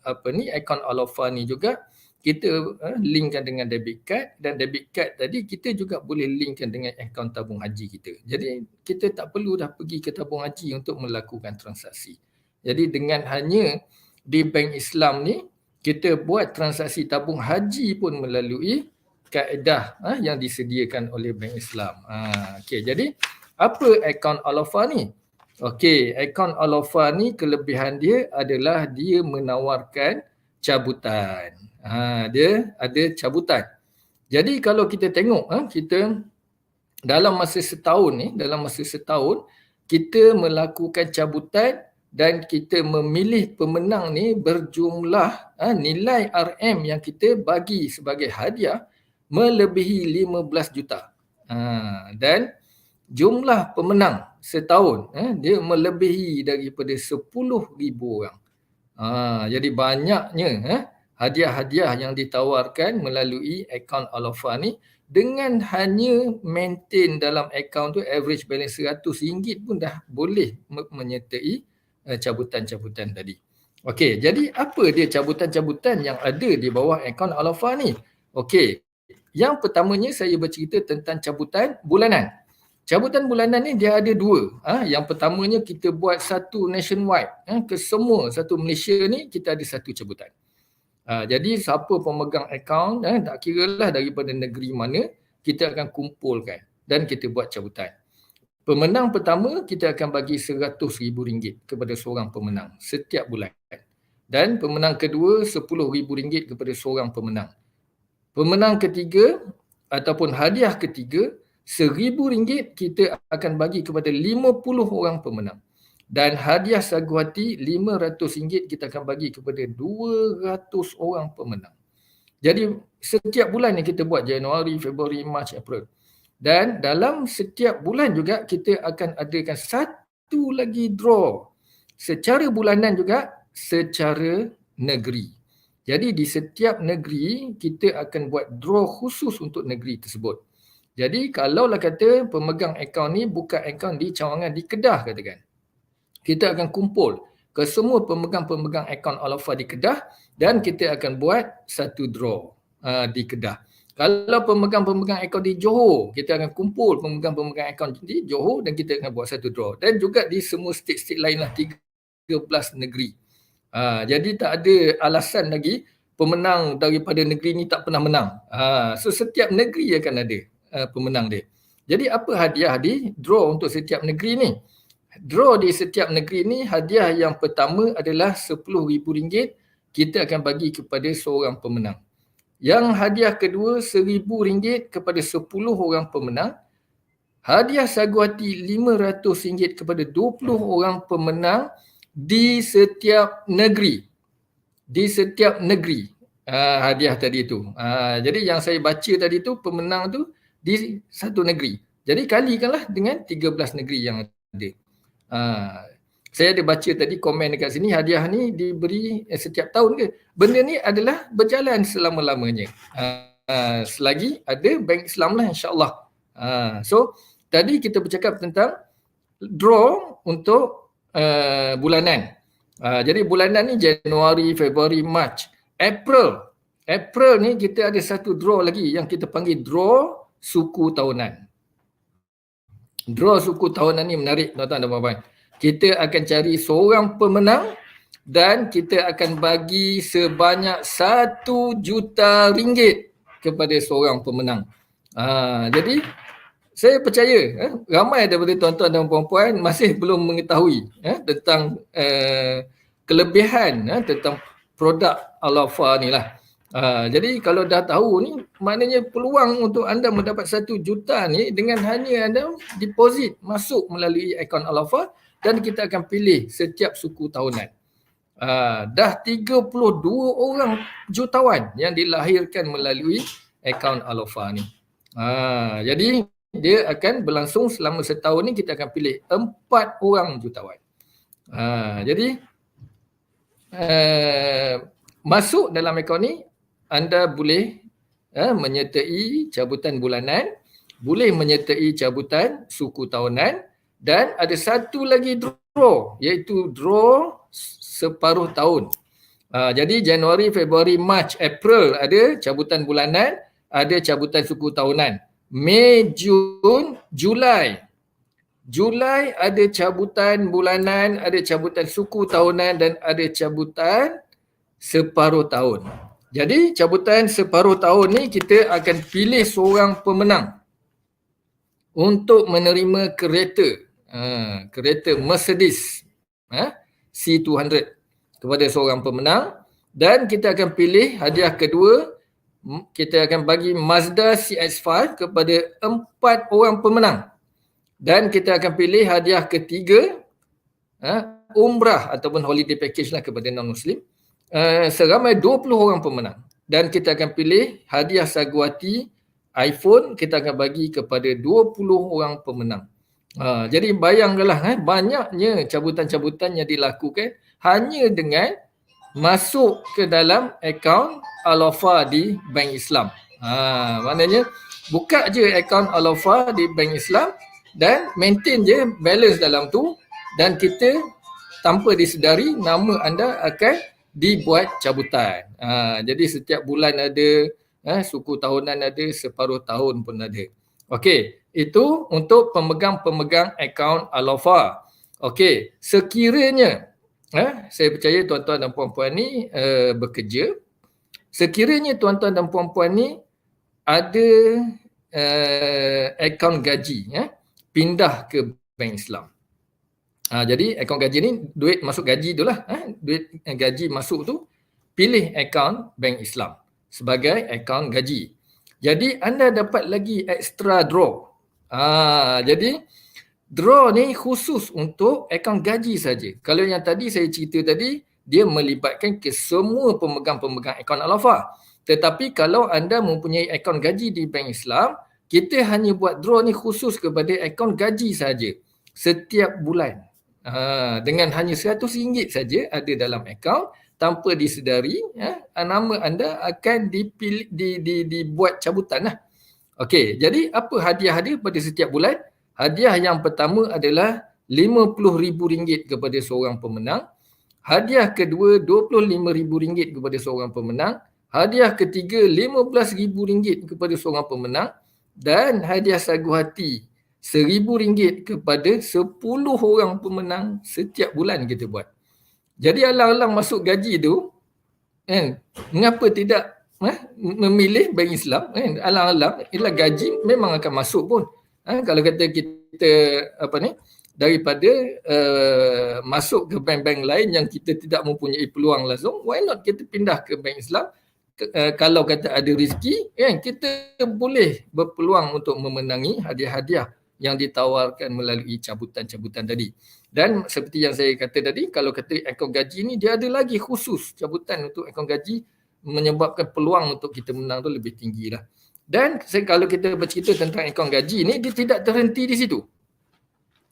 akaun Al-Awfa ni juga kita linkkan dengan debit card, dan debit card tadi kita juga boleh linkkan dengan akaun tabung haji kita. Jadi kita tak perlu dah pergi ke tabung haji untuk melakukan transaksi. Jadi dengan hanya di Bank Islam ni kita buat transaksi tabung haji pun melalui kaedah yang disediakan oleh Bank Islam. Okey, jadi apa akaun Al-Awfa ni? Okey, akaun Al-Awfa ni kelebihan dia adalah dia menawarkan cabutan. Dia ada cabutan. Jadi kalau kita tengok kita dalam masa setahun kita melakukan cabutan dan kita memilih pemenang ni berjumlah nilai RM yang kita bagi sebagai hadiah melebihi 15 juta. Dan jumlah pemenang setahun dia melebihi daripada 10,000 orang. Jadi banyaknya hadiah-hadiah yang ditawarkan melalui akaun Al-Awfa ni dengan hanya maintain dalam akaun tu average balance RM100 pun dah boleh menyertai cabutan-cabutan tadi. Okey, jadi apa dia cabutan-cabutan yang ada di bawah akaun Al-Wafa ni? Okey, yang pertamanya saya bercerita tentang cabutan bulanan. Cabutan bulanan ni dia ada dua. Yang pertamanya kita buat satu nationwide. Ke semua satu Malaysia ni kita ada satu cabutan. Jadi siapa pemegang akaun, tak kira lah daripada negeri mana, kita akan kumpulkan dan kita buat cabutan. Pemenang pertama kita akan bagi RM100,000 kepada seorang pemenang setiap bulan. Dan pemenang kedua RM10,000 kepada seorang pemenang. Pemenang ketiga ataupun hadiah ketiga RM1,000 kita akan bagi kepada 50 orang pemenang. Dan hadiah sagu hati RM500 kita akan bagi kepada 200 orang pemenang. Jadi setiap bulan yang kita buat Januari, Februari, Mac, April. Dan dalam setiap bulan juga kita akan adakan satu lagi draw secara bulanan juga secara negeri. Jadi di setiap negeri kita akan buat draw khusus untuk negeri tersebut. Jadi kalaulah kata pemegang akaun ni buka akaun di Cawangan, di Kedah katakan. Kita akan kumpul ke semua pemegang-pemegang akaun Al-Wafa di Kedah dan kita akan buat satu draw di Kedah. Kalau pemegang-pemegang akaun di Johor, kita akan kumpul pemegang-pemegang akaun di Johor dan kita akan buat satu draw. Dan juga di semua state-state lain lah, 13 negeri. Jadi tak ada alasan lagi pemenang daripada negeri ni tak pernah menang. So setiap negeri akan ada pemenang dia. Jadi apa hadiah di draw untuk setiap negeri ni? Draw di setiap negeri ni, hadiah yang pertama adalah RM10,000 kita akan bagi kepada seorang pemenang. Yang hadiah kedua RM1,000 kepada 10 orang pemenang. Hadiah sagu hati RM500 kepada 20 orang pemenang di setiap negeri. Di setiap negeri hadiah tadi tu. Jadi yang saya baca tadi tu pemenang tu di satu negeri. Jadi kalikanlah dengan 13 negeri yang ada. Saya ada baca tadi komen dekat sini, hadiah ni diberi setiap tahun ke? Benda ni adalah berjalan selama-lamanya. Selagi ada Bank Islam lah, insyaAllah. So tadi kita bercakap tentang draw untuk bulanan. Jadi bulanan ni Januari, Februari, Mac, April. April ni kita ada satu draw lagi yang kita panggil draw suku tahunan. Draw suku tahunan ni menarik tuan-tuan dan puan-puan. Kita akan cari seorang pemenang dan kita akan bagi sebanyak RM1 juta kepada seorang pemenang. Jadi saya percaya ramai daripada tuan-tuan dan puan-puan masih belum mengetahui tentang kelebihan tentang produk Al-Wafa ni lah. Jadi kalau dah tahu ni, maknanya peluang untuk anda mendapat RM1 juta ni dengan hanya anda deposit masuk melalui akaun Al-Wafa dan kita akan pilih setiap suku tahunan. Dah 32 orang jutawan yang dilahirkan melalui akaun Al-Wafa ni. Jadi dia akan berlangsung selama setahun ni, kita akan pilih 4 orang jutawan. Jadi masuk dalam akaun ni anda boleh menyertai cabutan bulanan, boleh menyertai cabutan suku tahunan dan ada satu lagi draw iaitu draw separuh tahun. Jadi Januari, Februari, Mac, April ada cabutan bulanan, ada cabutan suku tahunan. Mei, Jun, Julai. Julai ada cabutan bulanan, ada cabutan suku tahunan dan ada cabutan separuh tahun. Jadi cabutan separuh tahun ni kita akan pilih seorang pemenang untuk menerima kereta. Kereta Mercedes C200 kepada seorang pemenang dan kita akan pilih hadiah kedua, kita akan bagi Mazda CX-5 kepada 4 orang pemenang dan kita akan pilih hadiah ketiga umrah ataupun holiday package lah kepada non-Muslim seramai 20 orang pemenang dan kita akan pilih hadiah sagu hati iPhone, kita akan bagi kepada 20 orang pemenang. Jadi bayangkanlah banyaknya cabutan-cabutan yang dilakukan hanya dengan masuk ke dalam akaun Al-Wafa di Bank Islam. Maknanya buka je akaun Al-Wafa di Bank Islam dan maintain je balance dalam tu, dan kita tanpa disedari nama anda akan dibuat cabutan. Jadi setiap bulan ada, suku tahunan ada, separuh tahun pun ada. Okey, itu untuk pemegang-pemegang akaun Al-Wafa. Okey, sekiranya saya percaya tuan-tuan dan puan-puan ni bekerja. Sekiranya tuan-tuan dan puan-puan ni ada akaun gaji, pindah ke Bank Islam. Jadi akaun gaji ni duit masuk gaji tu lah. Duit gaji masuk tu, pilih akaun Bank Islam sebagai akaun gaji. Jadi anda dapat lagi extra draw. Jadi draw ni khusus untuk akaun gaji saja. Kalau yang tadi saya cerita tadi, dia melibatkan ke semua pemegang-pemegang akaun Al-Wafa. Tetapi kalau anda mempunyai akaun gaji di Bank Islam, kita hanya buat draw ni khusus kepada akaun gaji saja setiap bulan. Dengan hanya RM100 saja ada dalam akaun, tanpa disedari, nama anda akan dibuat cabutan lah. Okey, jadi apa hadiah-hadiah pada setiap bulan? Hadiah yang pertama adalah RM50,000 kepada seorang pemenang. Hadiah kedua RM25,000 kepada seorang pemenang. Hadiah ketiga RM15,000 kepada seorang pemenang. Dan hadiah sagu hati RM1,000 kepada 10 orang pemenang setiap bulan kita buat. Jadi alang-alang masuk gaji tu, mengapa tidak memilih Bank Islam? Alang-alang, ialah gaji memang akan masuk pun. Kalau kata kita daripada masuk ke bank-bank lain yang kita tidak mempunyai peluang langsung, why not kita pindah ke Bank Islam? Kalau kata ada rezeki, kita boleh berpeluang untuk memenangi hadiah-hadiah yang ditawarkan melalui cabutan-cabutan tadi. Dan seperti yang saya kata tadi, kalau kata akaun gaji ni, dia ada lagi khusus cabutan untuk akaun gaji, menyebabkan peluang untuk kita menang tu lebih tinggi lah. Dan kalau kita bercerita tentang akaun gaji ni, dia tidak terhenti di situ.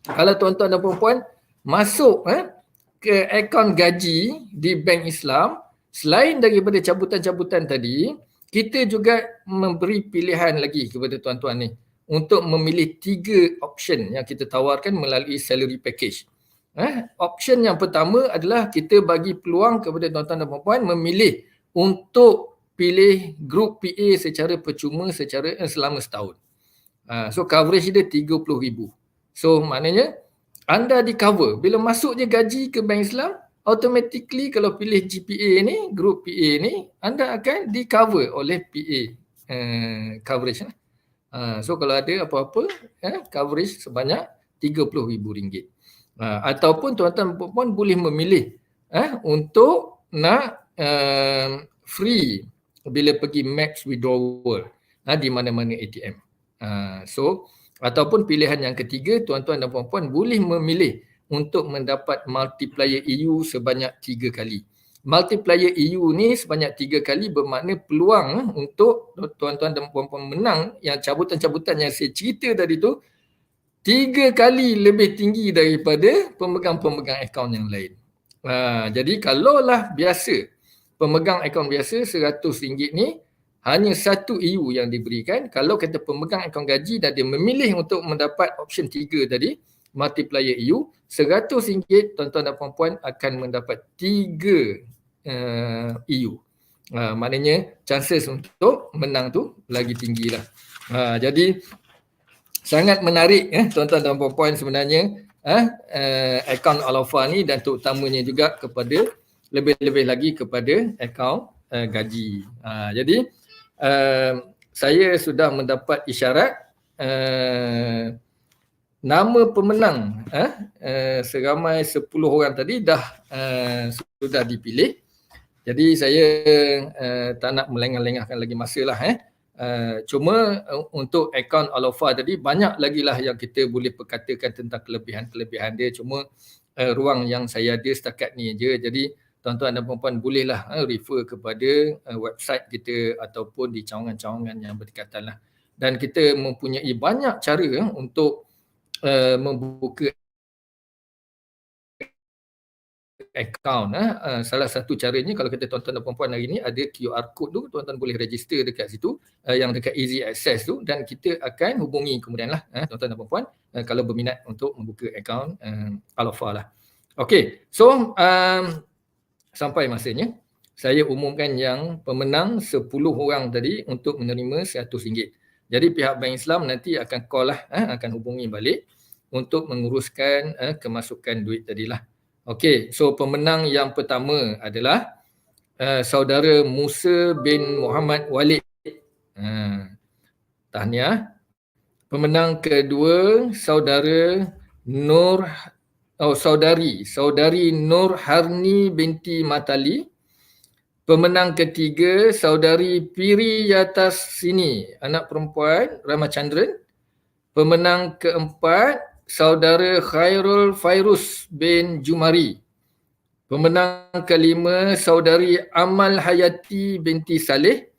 Kalau tuan-tuan dan puan-puan masuk ke akaun gaji di Bank Islam, selain daripada cabutan-cabutan tadi, kita juga memberi pilihan lagi kepada tuan-tuan ni untuk memilih 3 option yang kita tawarkan melalui salary package. Option yang pertama adalah kita bagi peluang kepada tuan-tuan dan puan-puan memilih untuk pilih grup PA secara percuma selama setahun. So coverage dia 30,000. So maknanya anda di cover. Bila masuk je gaji ke Bank Islam, automatically kalau pilih GPA ni, grup PA ni, anda akan di cover oleh PA coverage. So kalau ada apa-apa, coverage sebanyak RM30,000. Ataupun tuan-tuan dan puan-puan boleh memilih untuk nak free bila pergi max withdrawal di mana-mana ATM. So ataupun pilihan yang ketiga, tuan-tuan dan puan-puan boleh memilih untuk mendapat multiplier EU sebanyak 3 kali. Multiplier EU ni sebanyak 3 kali bermakna peluang untuk tuan-tuan dan puan-puan menang yang cabutan-cabutan yang saya cerita tadi tu 3 kali lebih tinggi daripada pemegang-pemegang akaun yang lain. Jadi kalaulah biasa, pemegang akaun biasa RM100 ni hanya 1 EU yang diberikan. Kalau kata pemegang akaun gaji dan dia memilih untuk mendapat option 3 tadi, multiplier EU, RM100 tuan-tuan dan puan-puan akan mendapat 3 EU. Maknanya chances untuk menang tu lagi tinggilah. Jadi sangat menarik tuan-tuan dan puan-puan sebenarnya akaun Al-Wafa ni, dan terutamanya juga kepada lebih-lebih lagi kepada akaun gaji. Jadi saya sudah mendapat isyarat nama pemenang seramai 10 orang tadi dah sudah dipilih. Jadi saya tak nak melengah-lengahkan lagi masa lah. Cuma untuk akaun Al-Wafa tadi banyak lagi lah yang kita boleh perkatakan tentang kelebihan-kelebihan dia. Cuma ruang yang saya ada setakat ni je. Jadi tuan-tuan dan puan-puan bolehlah refer kepada website kita ataupun di cawangan-cawangan yang berdekatan lah. Dan kita mempunyai banyak cara untuk membuka akaun. Salah satu caranya kalau kita tuan-tuan dan puan-puan hari ni ada QR code tu, tuan-tuan boleh register dekat situ yang dekat easy access tu, dan kita akan hubungi kemudian lah tuan-tuan dan puan-puan kalau berminat untuk membuka akaun Al-Wafa lah. Okey, so sampai masanya saya umumkan yang pemenang 10 orang tadi untuk menerima RM100. Jadi pihak Bank Islam nanti akan call lah, akan hubungi balik untuk menguruskan kemasukan duit tadilah. Okey, so pemenang yang pertama adalah saudara Musa bin Muhammad Walid. Tahniah. Pemenang kedua saudara saudari Nur Harni binti Matali. Pemenang ketiga saudari Piri Yatasini, anak perempuan Ramachandran. Pemenang keempat saudara Khairul Fairuz bin Jumari. Pemenang kelima saudari Amal Hayati binti Saleh.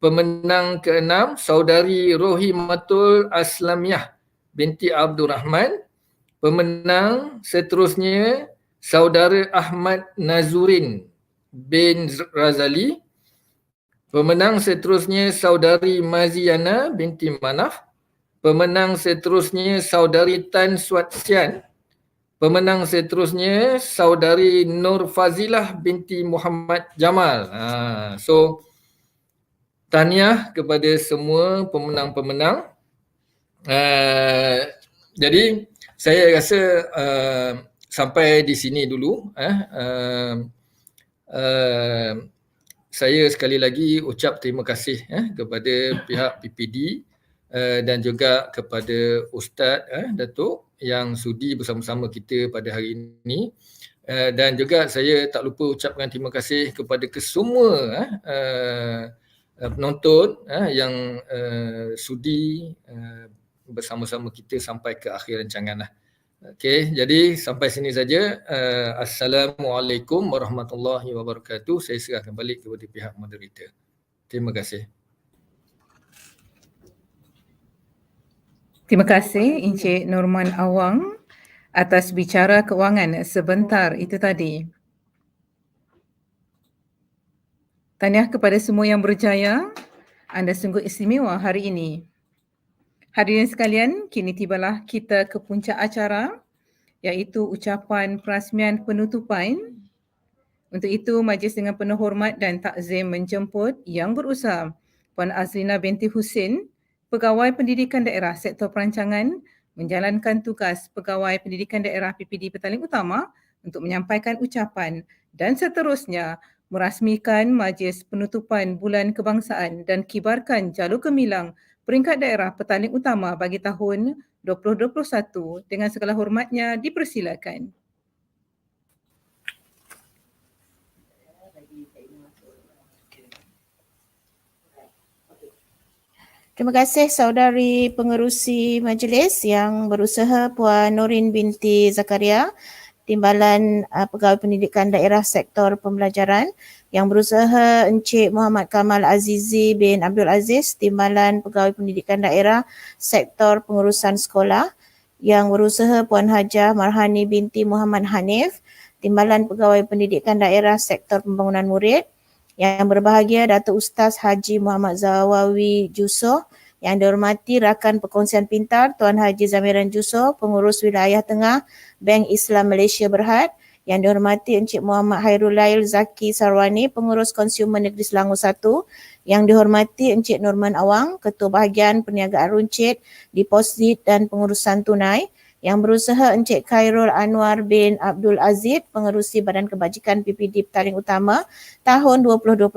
Pemenang keenam saudari Rohimatul Aslamiyah binti Abdul Rahman. Pemenang seterusnya saudara Ahmad Nazurin bin Razali. Pemenang seterusnya saudari Maziana binti Manaf. Pemenang seterusnya saudari Tan Suat Sian. Pemenang seterusnya saudari Nur Fazilah binti Muhammad Jamal. So tahniah kepada semua pemenang-pemenang. Jadi saya rasa sampai di sini dulu. Saya sekali lagi ucap terima kasih kepada pihak PPD dan juga kepada Ustaz Datuk yang sudi bersama-sama kita pada hari ini. Dan juga saya tak lupa ucapkan terima kasih kepada kesemua penonton yang sudi bersama-sama kita sampai ke akhir rancangan lah. Okey, jadi sampai sini saja. Assalamualaikum warahmatullahi wabarakatuh. Saya serahkan balik kepada pihak moderator. Terima kasih. Terima kasih Encik Norman Awang atas bicara kewangan sebentar itu tadi. Tahniah kepada semua yang berjaya. Anda sungguh istimewa hari ini. Hadirin sekalian, kini tibalah kita ke puncak acara iaitu ucapan perasmian penutupan. Untuk itu, majlis dengan penuh hormat dan takzim menjemput Yang Berusaha Puan Azrina binti Husin, Pegawai Pendidikan Daerah Sektor Perancangan, menjalankan tugas Pegawai Pendidikan Daerah PPD Petaling Utama untuk menyampaikan ucapan dan seterusnya merasmikan majlis penutupan Bulan Kebangsaan dan kibarkan jalur gemilang peringkat daerah Petaling Utama bagi tahun 2021 dengan segala hormatnya dipersilakan. Terima kasih saudari pengerusi majlis Yang Berusaha Puan Norin binti Zakaria, Timbalan Pegawai Pendidikan Daerah Sektor Pembelajaran. Yang Berusaha Encik Muhammad Kamal Azizi bin Abdul Aziz, Timbalan Pegawai Pendidikan Daerah Sektor Pengurusan Sekolah. Yang Berusaha Puan Hajah Marhani binti Muhammad Hanif, Timbalan Pegawai Pendidikan Daerah Sektor Pembangunan Murid. Yang berbahagia Datuk Ustaz Haji Muhammad Zawawi Jusoh, yang dihormati Rakan Perkongsian Pintar Tuan Haji Zamiran Jusoh, Pengurus Wilayah Tengah Bank Islam Malaysia Berhad. Yang dihormati Encik Muhammad Hairul Lail Zaki Sarwani, Pengurus Konsumer Negeri Selangor 1. Yang dihormati Encik Norman Awang, Ketua Bahagian Perniagaan Runcit, Deposit dan Pengurusan Tunai. Yang Berusaha Encik Khairul Anwar bin Abdul Aziz, Pengerusi Badan Kebajikan PPD Petaling Utama tahun 2021.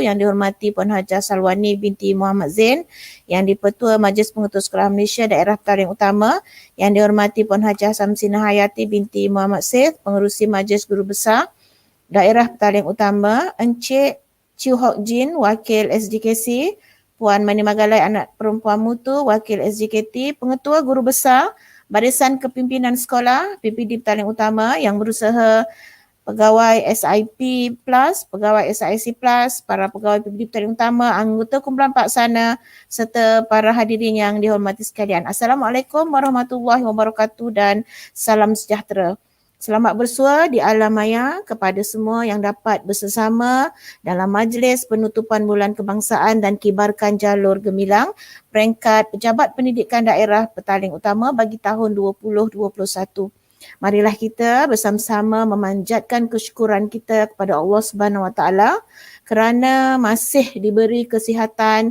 Yang dihormati Puan Hajah Salwani binti Muhammad Zain, yang di-Pertua Majlis Pengetua Sekolah Malaysia Daerah Petaling Utama. Yang dihormati Puan Hajah Samsina Hayati binti Muhammad Syed, Pengerusi Majlis Guru Besar Daerah Petaling Utama. Encik Chiu Hock Jin, Wakil SGKC. Puan Mani Magalai, Anak Perempuan Mutu, Wakil SGKT. Pengetua Guru Besar Barisan Kepimpinan Sekolah PPD Petaling Utama. Yang Berusaha Pegawai SIP Plus, Pegawai SIC Plus, para pegawai PPD Petaling Utama, anggota kumpulan paksana serta para hadirin yang dihormati sekalian. Assalamualaikum warahmatullahi wabarakatuh dan salam sejahtera. Selamat bersua di alam maya kepada semua yang dapat bersama dalam majlis penutupan Bulan Kebangsaan dan kibarkan jalur gemilang peringkat Pejabat Pendidikan Daerah Petaling Utama bagi tahun 2021. Marilah kita bersama-sama memanjatkan kesyukuran kita kepada Allah Subhanahu Wa Taala kerana masih diberi kesihatan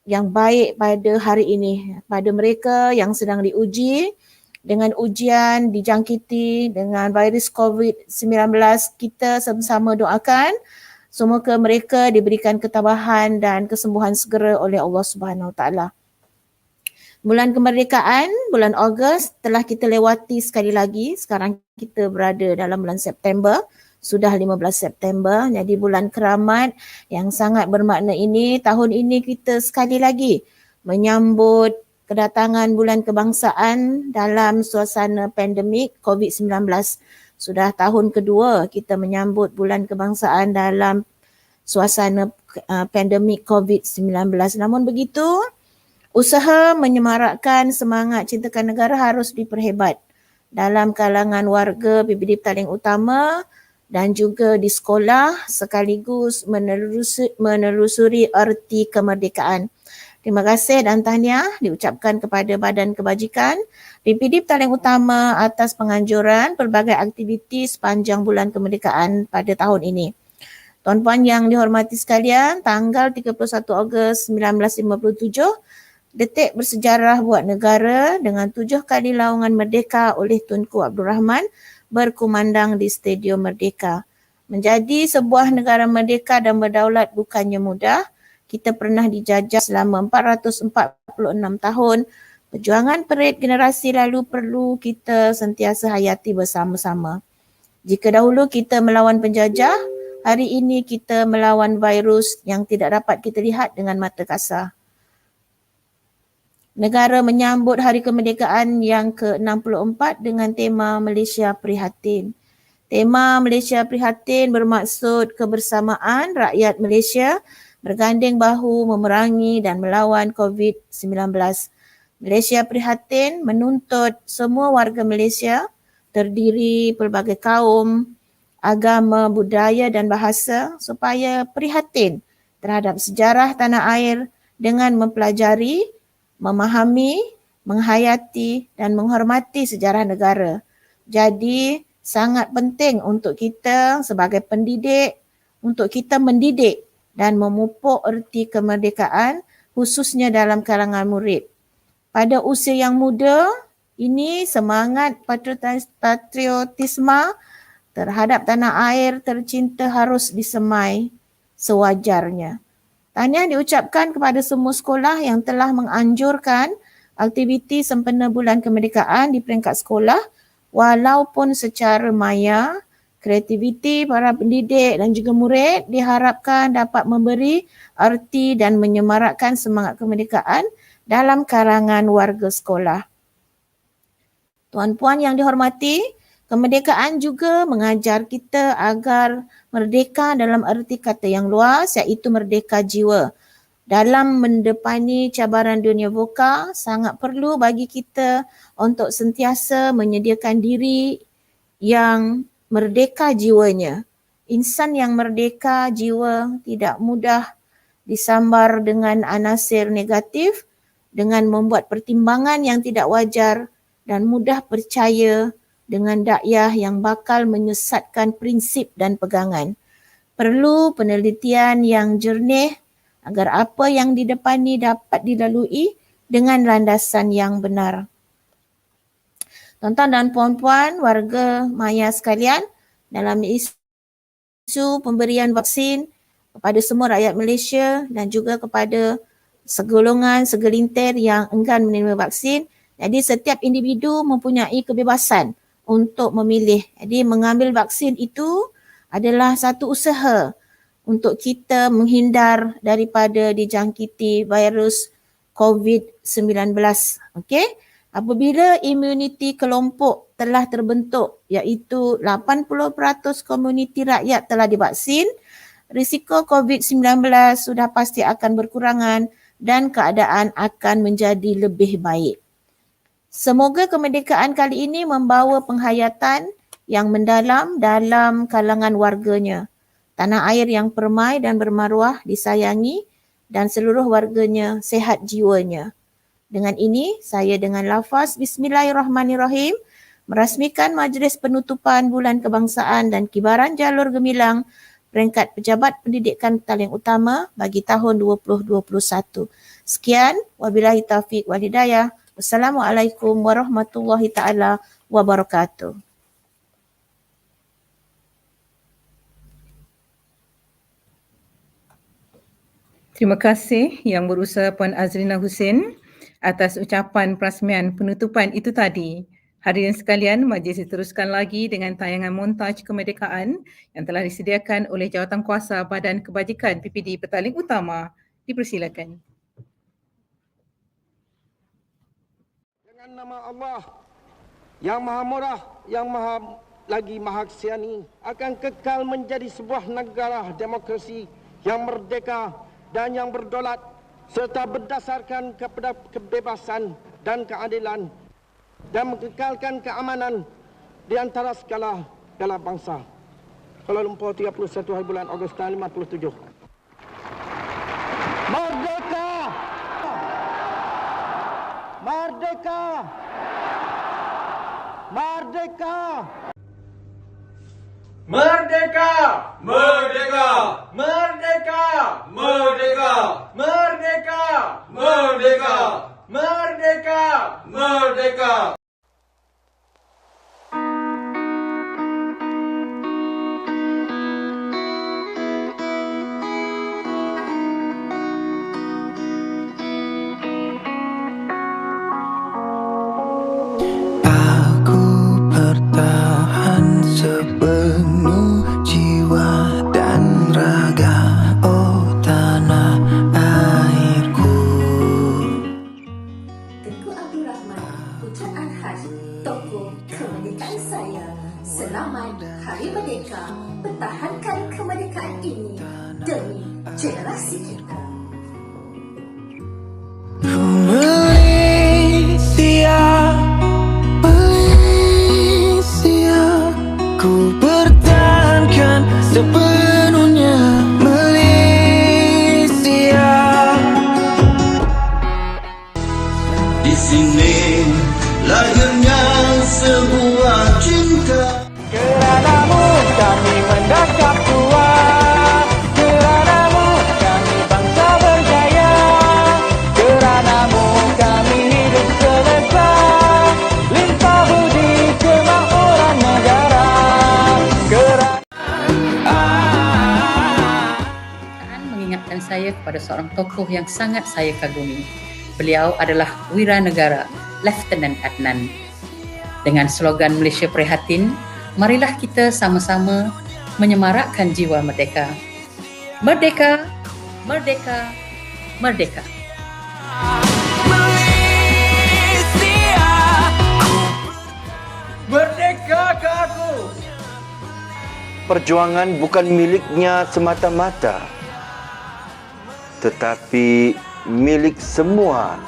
yang baik pada hari ini. Pada mereka yang sedang diuji dengan ujian dijangkiti dengan virus COVID-19, kita sama-sama doakan semoga mereka diberikan ketabahan dan kesembuhan segera oleh Allah Subhanahu Wa Taala. Bulan kemerdekaan, bulan Ogos telah kita lewati sekali lagi. Sekarang kita berada dalam bulan September. Sudah 15 September. Jadi bulan keramat yang sangat bermakna ini. Tahun ini kita sekali lagi menyambut kedatangan bulan kebangsaan dalam suasana pandemik COVID-19. Sudah tahun kedua kita menyambut bulan kebangsaan dalam suasana pandemik COVID-19. Namun begitu, usaha menyemarakkan semangat cintakan negara harus diperhebat dalam kalangan warga PBD Petaling Utama dan juga di sekolah sekaligus menelusuri erti kemerdekaan. Terima kasih dan tahniah diucapkan kepada Badan Kebajikan PBD Petaling Utama atas penganjuran pelbagai aktiviti sepanjang bulan kemerdekaan pada tahun ini. Tuan-puan yang dihormati sekalian, tanggal 31 Ogos 1957, detik bersejarah buat negara dengan 7 kali laungan merdeka oleh Tunku Abdul Rahman berkumandang di Stadium Merdeka. Menjadi sebuah negara merdeka dan berdaulat bukannya mudah. Kita pernah dijajah selama 446 tahun. Perjuangan perit generasi lalu perlu kita sentiasa hayati bersama-sama. Jika dahulu kita melawan penjajah, hari ini kita melawan virus yang tidak dapat kita lihat dengan mata kasar. Negara menyambut Hari Kemerdekaan yang ke-64 dengan tema Malaysia Prihatin. Tema Malaysia Prihatin bermaksud kebersamaan rakyat Malaysia berganding bahu memerangi dan melawan COVID-19. Malaysia Prihatin menuntut semua warga Malaysia terdiri pelbagai kaum, agama, budaya dan bahasa supaya prihatin terhadap sejarah tanah air dengan mempelajari, memahami, menghayati dan menghormati sejarah negara. Jadi sangat penting untuk kita sebagai pendidik, untuk kita mendidik dan memupuk erti kemerdekaan khususnya dalam kalangan murid. Pada usia yang muda, ini semangat patriotisme terhadap tanah air tercinta harus disemai sewajarnya. Tahniah diucapkan kepada semua sekolah yang telah menganjurkan aktiviti sempena bulan kemerdekaan di peringkat sekolah walaupun secara maya. Kreativiti para pendidik dan juga murid diharapkan dapat memberi arti dan menyemarakkan semangat kemerdekaan dalam kalangan warga sekolah. Tuan-puan yang dihormati, kemerdekaan juga mengajar kita agar merdeka dalam erti kata yang luas iaitu merdeka jiwa. Dalam mendepani cabaran dunia VUCA, sangat perlu bagi kita untuk sentiasa menyediakan diri yang merdeka jiwanya. Insan yang merdeka jiwa tidak mudah disambar dengan anasir negatif, dengan membuat pertimbangan yang tidak wajar dan mudah percaya dengan dakwah yang bakal menyesatkan prinsip dan pegangan. Perlu penelitian yang jernih agar apa yang didepani dapat dilalui dengan landasan yang benar. Tuan-tuan dan puan-puan, warga maya sekalian, dalam isu pemberian vaksin kepada semua rakyat Malaysia dan juga kepada segolongan, segelintir yang enggan menerima vaksin, jadi setiap individu mempunyai kebebasan untuk memilih. Jadi mengambil vaksin itu adalah satu usaha untuk kita menghindar daripada dijangkiti virus COVID-19. Okey? Apabila imuniti kelompok telah terbentuk iaitu 80% komuniti rakyat telah divaksin, risiko COVID-19 sudah pasti akan berkurangan dan keadaan akan menjadi lebih baik. Semoga kemerdekaan kali ini membawa penghayatan yang mendalam dalam kalangan warganya. Tanah air yang permai dan bermaruah disayangi dan seluruh warganya sehat jiwanya. Dengan ini, saya dengan lafaz Bismillahirrahmanirrahim merasmikan majlis penutupan Bulan Kebangsaan dan Kibaran Jalur Gemilang peringkat pejabat pendidikan paling utama bagi tahun 2021. Sekian, wabillahi taufiq wal hidayah. Wassalamualaikum warahmatullahi taala wabarakatuh. Terima kasih Yang Berusaha Puan Azrina Hussein atas ucapan perasmian penutupan itu tadi. Hadirin sekalian, majlis diteruskan lagi dengan tayangan montaj kemerdekaan yang telah disediakan oleh Jawatankuasa Badan Kebajikan PPD Petaling Utama. Dipersilakan. Dengan nama Allah yang Maha Murah, yang Maha Kasiani, akan kekal menjadi sebuah negara demokrasi yang merdeka dan yang berdaulat serta berdasarkan kepada kebebasan dan keadilan dan mengekalkan keamanan di antara segala bangsa. Kuala Lumpur, 31 hari bulan Ogos tahun 57. Merdeka! Merdeka! Merdeka! Merdeka! Merdeka! Merdeka! Merdeka! Merdeka! Merdeka! Merdeka! Merdeka! Aku bertahan sepenuh jiwa dan raga, oh tanah airku. Tengku Abdul Rahman, Putra Al-Haj, tokoh kemerdekaan saya. Selamat Hari Merdeka, pertahankan kemerdekaan ini demi generasi kita. Malaysia, ku pertahankan sepenuhnya Malaysia. Di sini lahirnya sebuah cinta. Keranamu kami mendakap kuat, keranamu kami bangsa berjaya, keranamu kami hidup selesa, limpah budi kemakmuran negara. Mengingatkan saya kepada seorang tokoh yang sangat saya kagumi. Beliau adalah Wiranegara Lieutenant Adnan. Dengan slogan Malaysia Prihatin, marilah kita sama-sama menyemarakkan jiwa merdeka. Merdeka, merdeka, merdeka. Merdeka ke aku. Perjuangan bukan miliknya semata-mata, tetapi milik semua.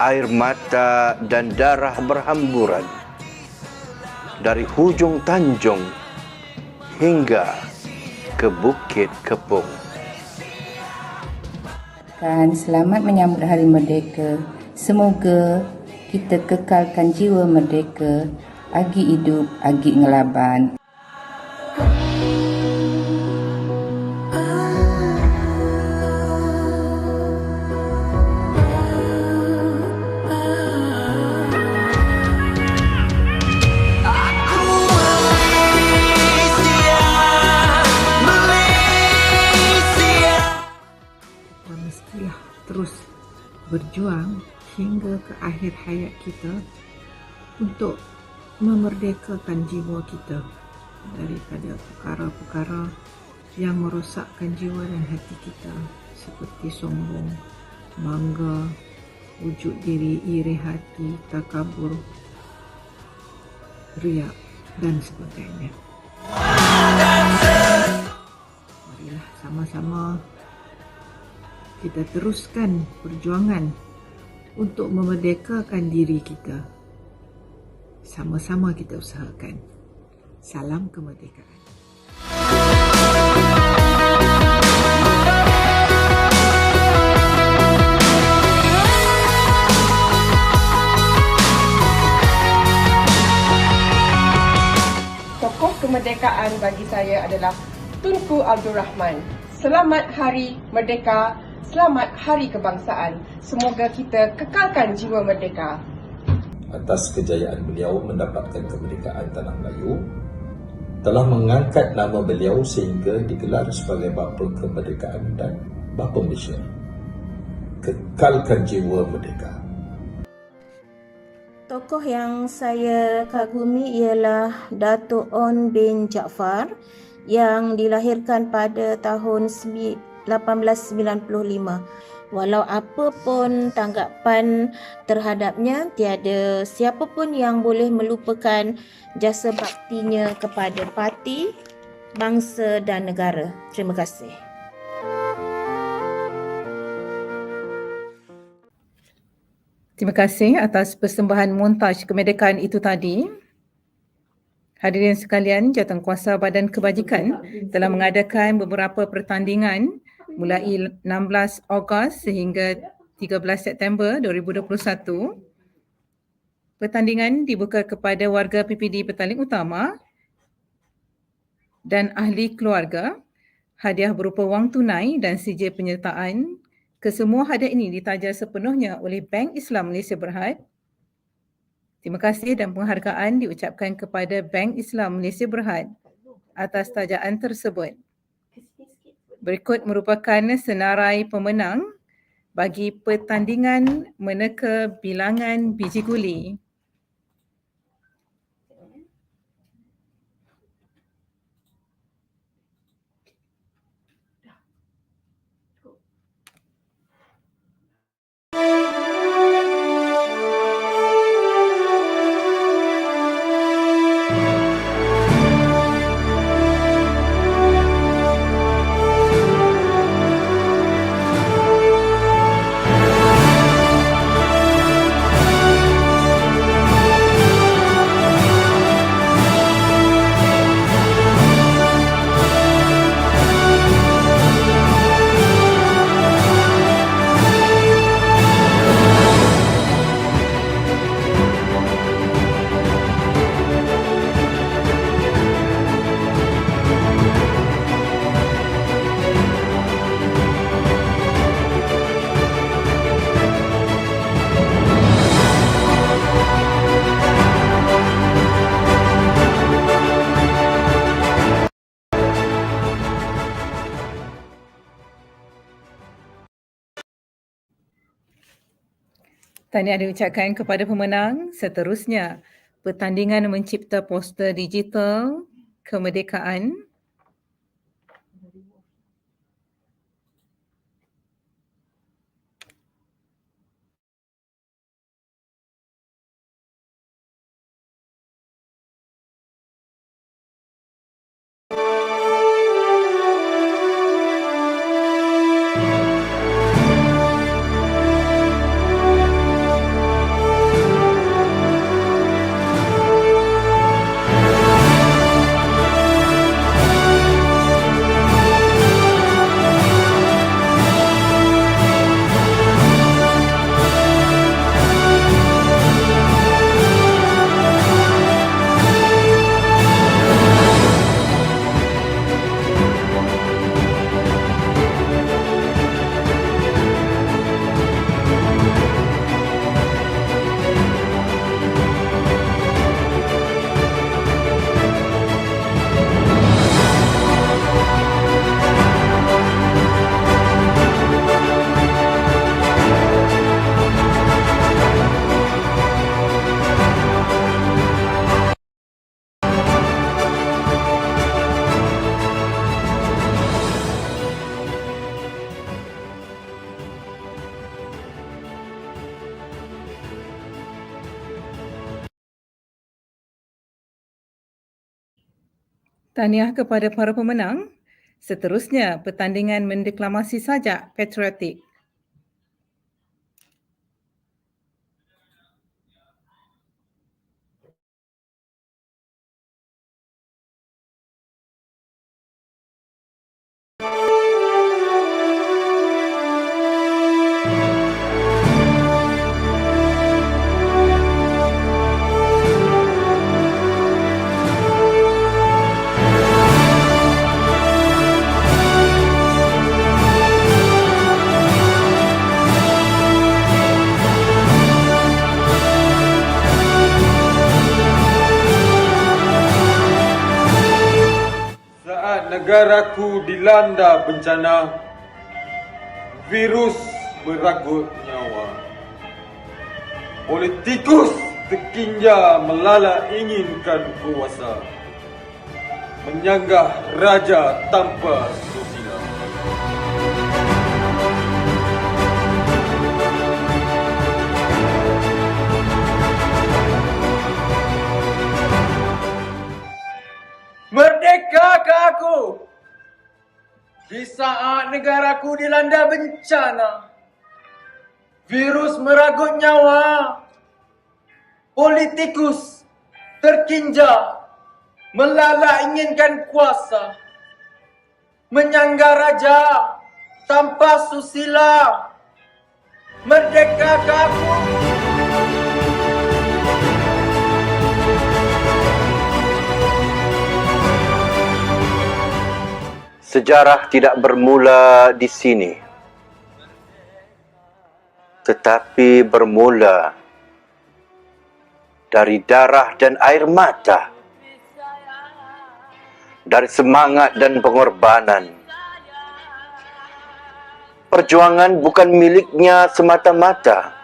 Air mata dan darah berhamburan dari hujung Tanjung hingga ke Bukit Kepung. Dan selamat menyambut Hari Merdeka. Semoga kita kekalkan jiwa merdeka, agi hidup, agi ngelaban. Terus berjuang hingga ke akhir hayat kita untuk memerdekakan jiwa kita daripada perkara-perkara yang merosakkan jiwa dan hati kita seperti sombong, bangga, wujud diri iri hati, takabur, riak dan sebagainya. Marilah sama-sama kita teruskan perjuangan untuk memerdekakan diri kita. Sama-sama kita usahakan. Salam kemerdekaan. Tokoh kemerdekaan bagi saya adalah Tunku Abdul Rahman. Selamat Hari Merdeka, selamat Hari Kebangsaan. Semoga kita kekalkan jiwa merdeka. Atas kejayaan beliau mendapatkan kemerdekaan Tanah Melayu, telah mengangkat nama beliau sehingga digelar sebagai Bapa Kemerdekaan dan Bapa Malaysia. Kekalkan jiwa merdeka. Tokoh yang saya kagumi ialah Datuk On bin Jaafar yang dilahirkan pada tahun 1895. Walau apa pun tanggapan terhadapnya, tiada siapa pun yang boleh melupakan jasa baktinya kepada parti, bangsa dan negara. Terima kasih. Terima kasih atas persembahan montaj kemerdekaan itu tadi. Hadirin sekalian, Jawatankuasa Badan Kebajikan telah mengadakan beberapa pertandingan mulai 16 Ogos sehingga 13 September 2021. Pertandingan dibuka kepada warga PPD Petaling Utama dan ahli keluarga. Hadiah berupa wang tunai dan sijil penyertaan. Kesemua hadiah ini ditaja sepenuhnya oleh Bank Islam Malaysia Berhad. Terima kasih dan penghargaan diucapkan kepada Bank Islam Malaysia Berhad atas tajaan tersebut. Berikut merupakan senarai pemenang bagi pertandingan meneka bilangan biji guli. Tahniah diucapkan kepada pemenang. Seterusnya, pertandingan mencipta poster digital kemerdekaan. Tahniah kepada para pemenang. Seterusnya, pertandingan mendeklamasi sajak patriotik. negaraku dilanda bencana, virus meragut nyawa. Politikus terkinja melala inginkan kuasa, menyanggah raja tanpa susila. Merdekakah aku di saat negaraku dilanda bencana, virus meragut nyawa, politikus terkinja melala inginkan kuasa, menyanggah raja tanpa susila. Merdekakah aku? Sejarah tidak bermula di sini, tetapi bermula dari darah dan air mata, dari semangat dan pengorbanan. Perjuangan bukan miliknya semata-mata,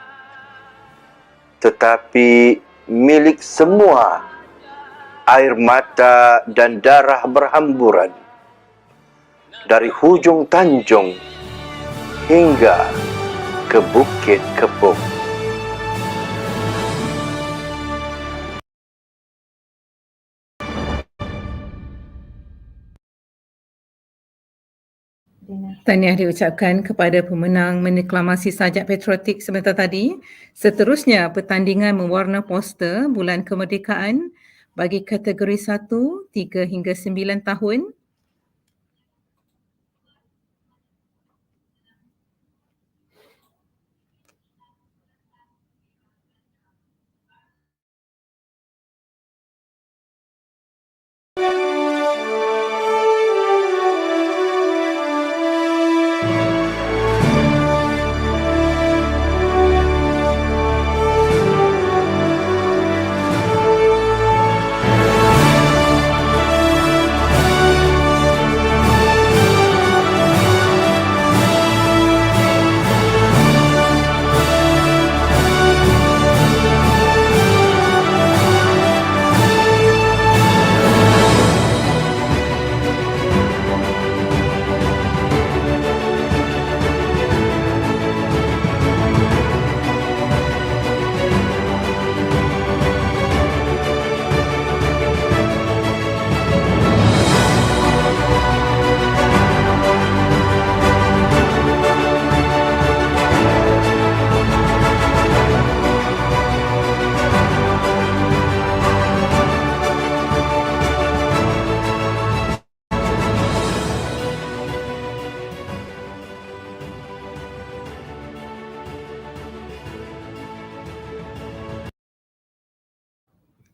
tetapi milik semua. Air mata dan darah berhamburan dari hujung Tanjung hingga ke Bukit Kepung. Tahniah diucapkan kepada pemenang mendeklamasi sajak patriotik sebentar tadi. Seterusnya, pertandingan mewarna poster Bulan Kemerdekaan bagi kategori 1, 3 hingga 9 tahun.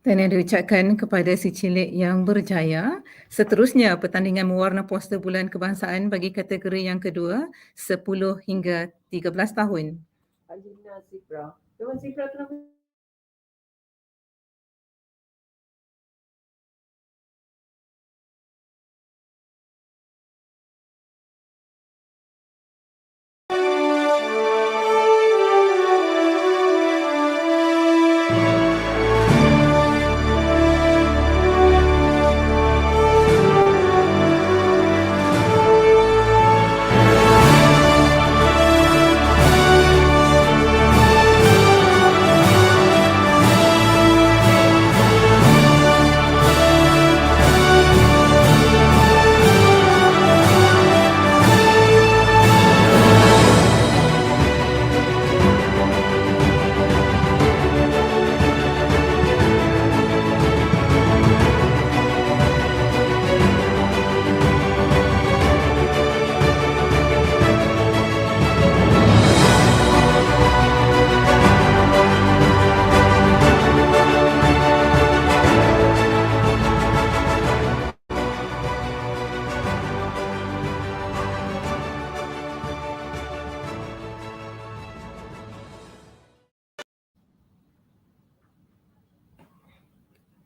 Tahniah diucapkan kepada si cilik yang berjaya. Seterusnya, pertandingan mewarna poster Bulan Kebangsaan bagi kategori yang kedua, 10 hingga 13 tahun. Azina Zipra. Tuan Zipra kenapa?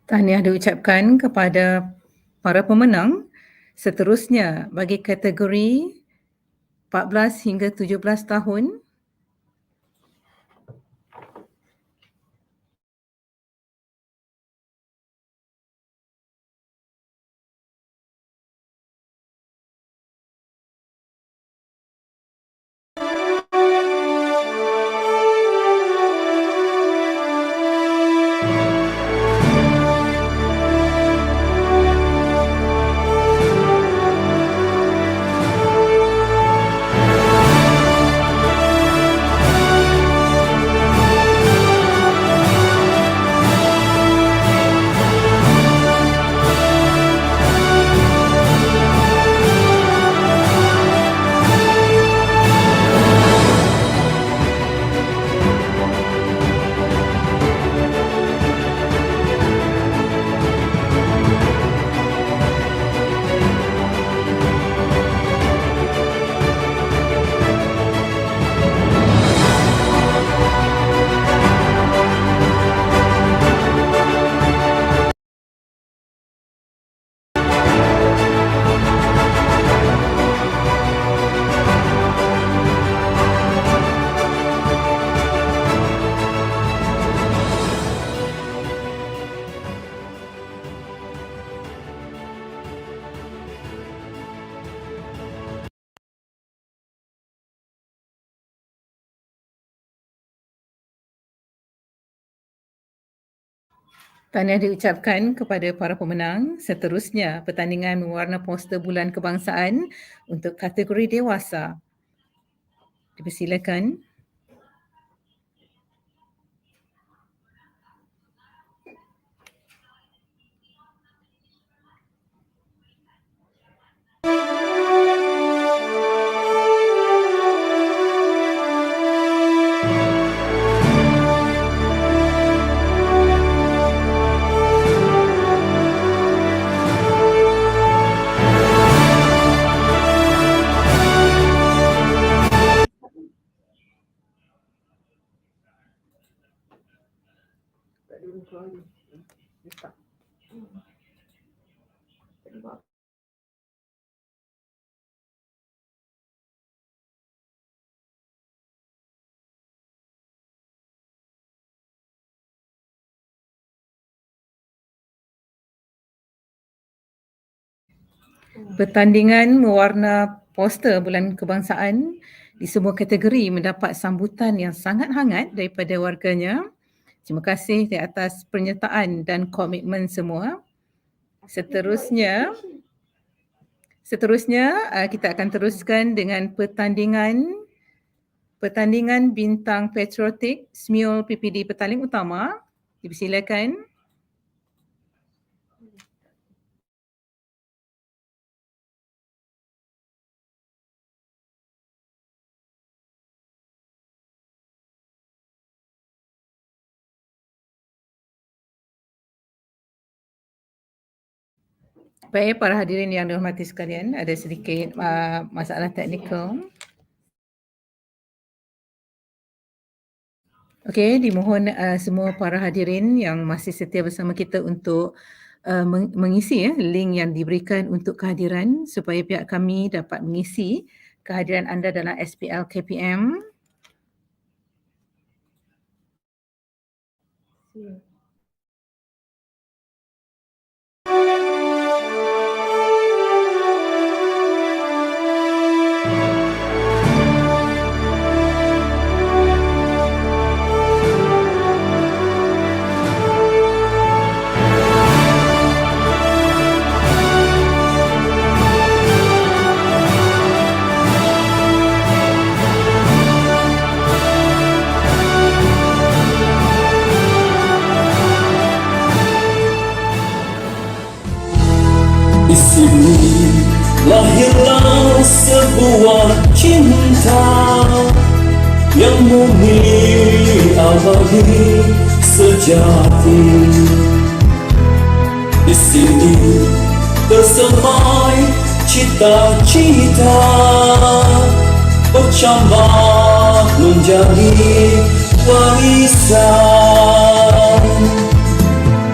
Tahniah diucapkan kepada para pemenang. Seterusnya, bagi kategori 14 hingga 17 tahun, tahniah diucapkan kepada para pemenang. Seterusnya, pertandingan mewarna poster bulan kebangsaan untuk kategori dewasa. Dipersilakan. Pertandingan mewarna poster bulan kebangsaan di semua kategori mendapat sambutan yang sangat hangat daripada warganya. Terima kasih di atas penyertaan dan komitmen semua. Seterusnya kita akan teruskan dengan pertandingan bintang patriotik SMUL PPD Petaling Utama. Dipersilakan. Baik, para hadirin yang dihormati sekalian, ada sedikit masalah teknikal. Okey, dimohon semua para hadirin yang masih setia bersama kita untuk mengisi link yang diberikan untuk kehadiran supaya pihak kami dapat mengisi kehadiran anda dalam SPL KPM. Di sini lahirlah sebuah cinta yang murni abadi sejati. Di sini tersemai cita-cita bercambah menjadi warisan.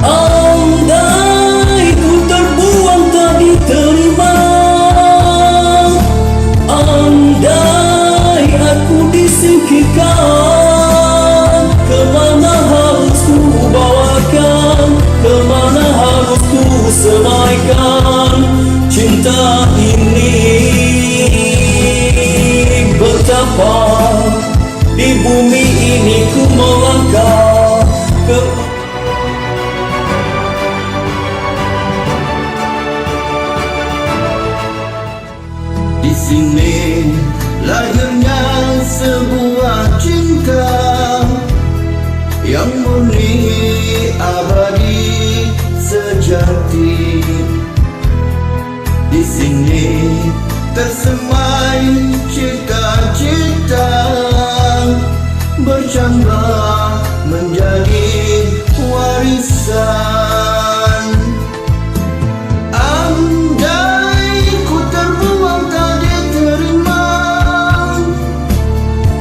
Andai ku terbuang tak diterima, semaikan cinta ini. Betapa di bumi ini ku melangkah ke Di sini lahirnya sebuah cinta yang murni abadi sejati. Di sini tersemai cita-cita bercambah menjadi warisan. Andai ku terbuang tak diterima,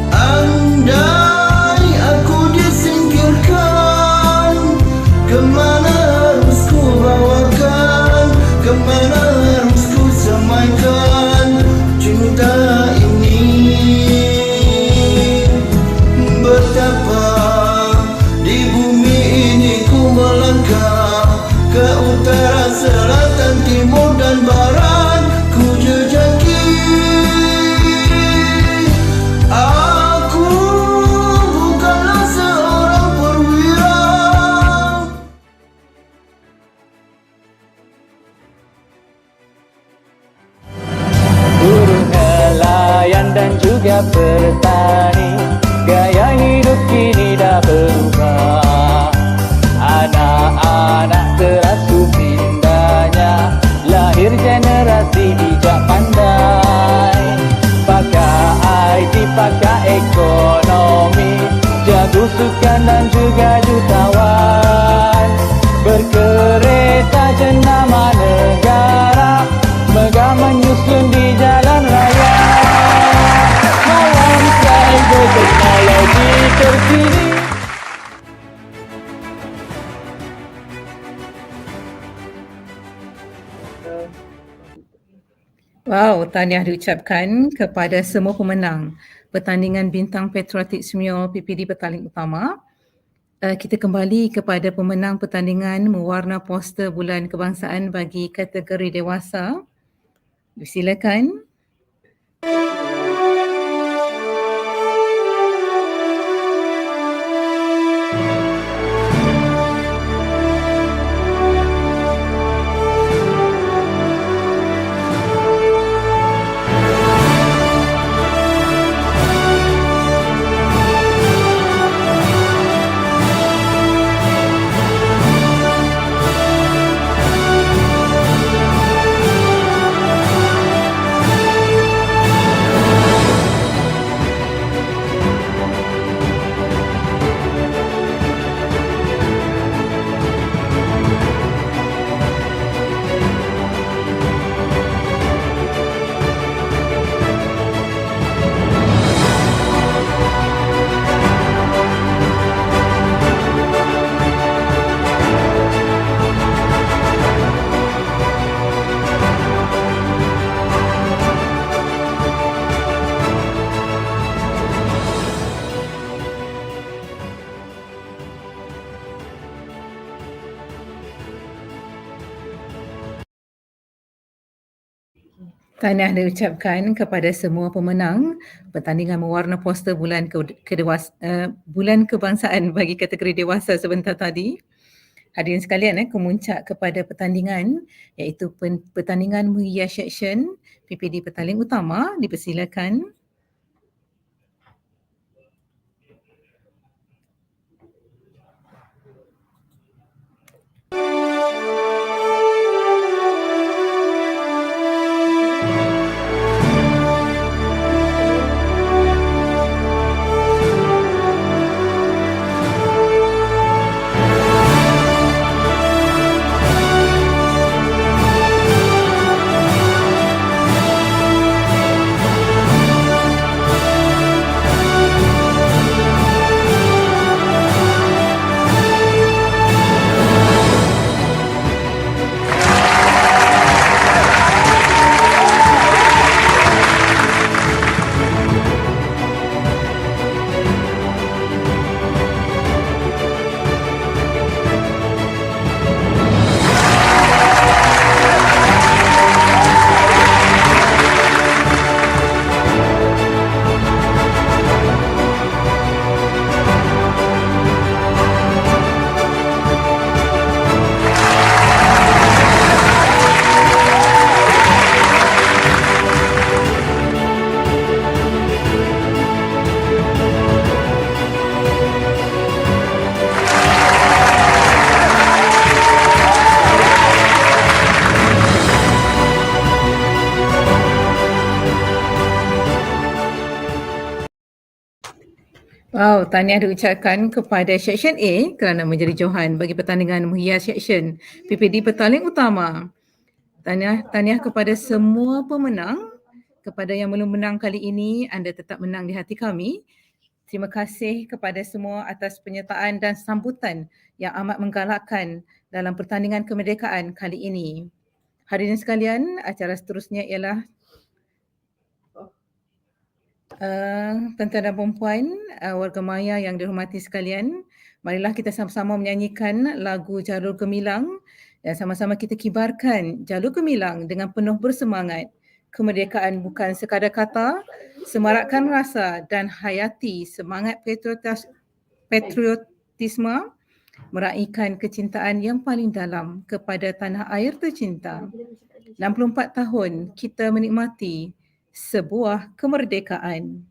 andai aku disingkirkan, kemana harus ku bawakan, kemana harus ku semaikan cinta ini. Betapa di bumi ini ku melangkah ke utara, selatan, timur dan barat ku jejaki. Aku bukanlah seorang perwira. Buruh nelayan dan juga petani, gaya hidup kini dah berubah. Anak-anak terasuh indahnya, lahir generasi bijak pandai. Pakai IT, pakai ekonomi, jago sukan dan juga jutawan. Berkereta jenama negara, megah menyusun di jalan raya. Menguasai teknologi terkini. Wow, tahniah diucapkan kepada semua pemenang pertandingan Bintang Patriotik Smule PPD Petaling Utama. Kita kembali kepada pemenang pertandingan mewarna poster Bulan Kebangsaan bagi kategori dewasa. Silakan. Tahniah diucapkan kepada semua pemenang pertandingan mewarna poster Bulan Kebangsaan bagi kategori dewasa sebentar tadi. Hadirin sekalian, kemuncak kepada pertandingan iaitu pertandingan menghias section PPD Petaling Utama, dipersilakan. Wow, tahniah diucapkan kepada Seksyen A kerana menjadi johan bagi pertandingan menghias Seksyen PPD Petaling Utama. Tahniah kepada semua pemenang. Kepada yang belum menang kali ini, anda tetap menang di hati kami. Terima kasih kepada semua atas penyertaan dan sambutan yang amat menggalakkan dalam pertandingan kemerdekaan kali ini. Hadirin sekalian, acara seterusnya ialah tuan-tuan dan puan-puan, warga maya yang dihormati sekalian, marilah kita sama-sama menyanyikan lagu Jalur Gemilang dan sama-sama kita kibarkan Jalur Gemilang dengan penuh bersemangat. Kemerdekaan bukan sekadar kata, semarakkan rasa dan hayati semangat patriotisme, meraihkan kecintaan yang paling dalam kepada tanah air tercinta. 64 tahun kita menikmati sebuah kemerdekaan.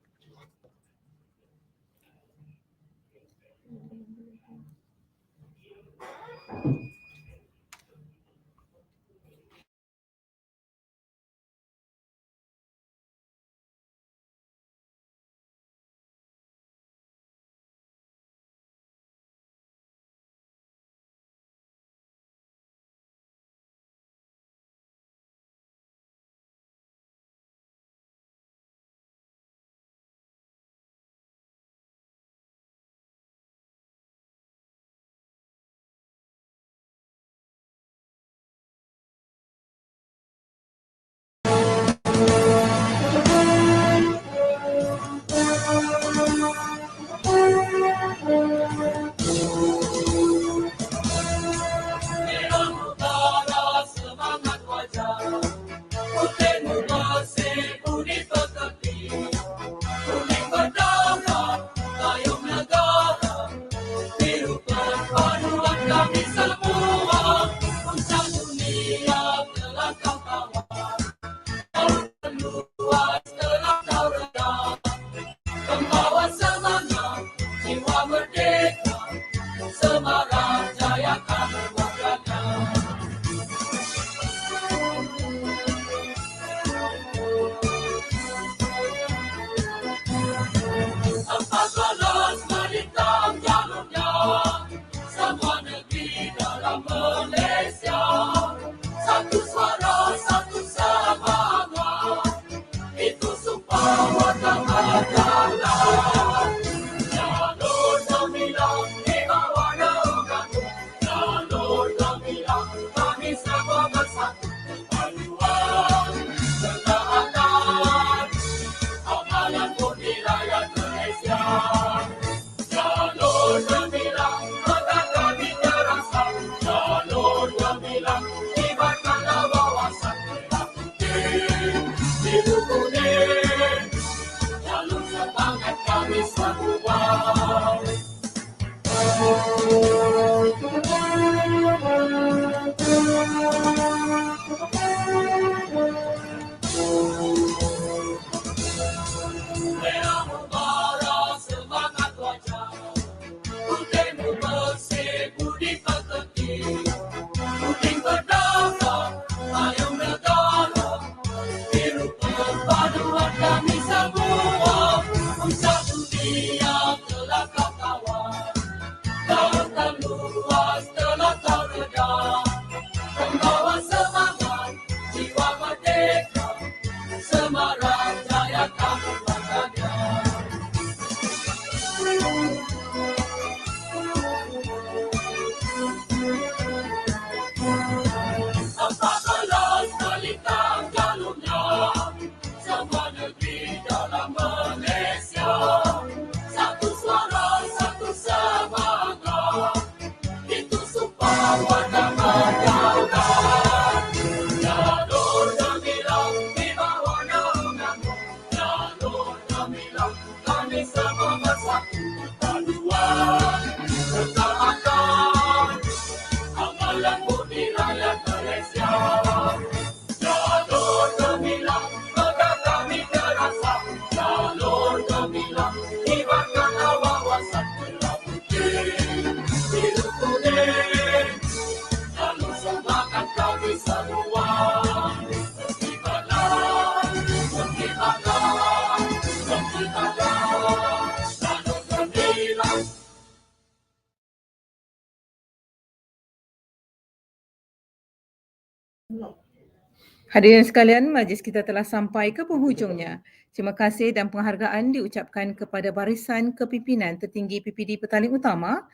Hadirin sekalian, majlis kita telah sampai ke penghujungnya. Terima kasih dan penghargaan diucapkan kepada barisan kepimpinan tertinggi PPD Petaling Utama.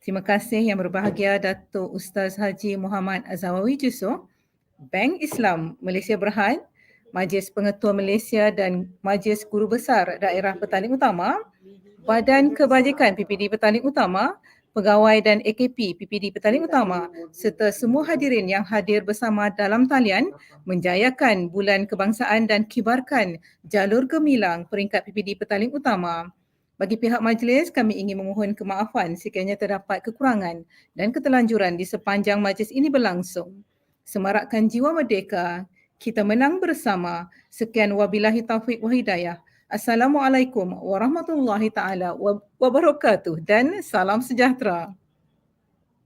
Terima kasih yang berbahagia Datuk Ustaz Haji Muhammad Azawawi Jusoh, Bank Islam Malaysia Berhad, Majlis Pengetua Malaysia dan Majlis Guru Besar Daerah Petaling Utama, Badan Kebajikan PPD Petaling Utama, pegawai dan AKP PPD Petaling Utama serta semua hadirin yang hadir bersama dalam talian menjayakan Bulan Kebangsaan dan kibarkan jalur gemilang peringkat PPD Petaling Utama. Bagi pihak majlis, kami ingin memohon kemaafan sekiranya terdapat kekurangan dan ketelanjuran di sepanjang majlis ini berlangsung. Semarakkan jiwa merdeka, kita menang bersama. Sekian wabillahi taufiq wa hidayah. Assalamualaikum warahmatullahi taala wabarakatuh dan salam sejahtera.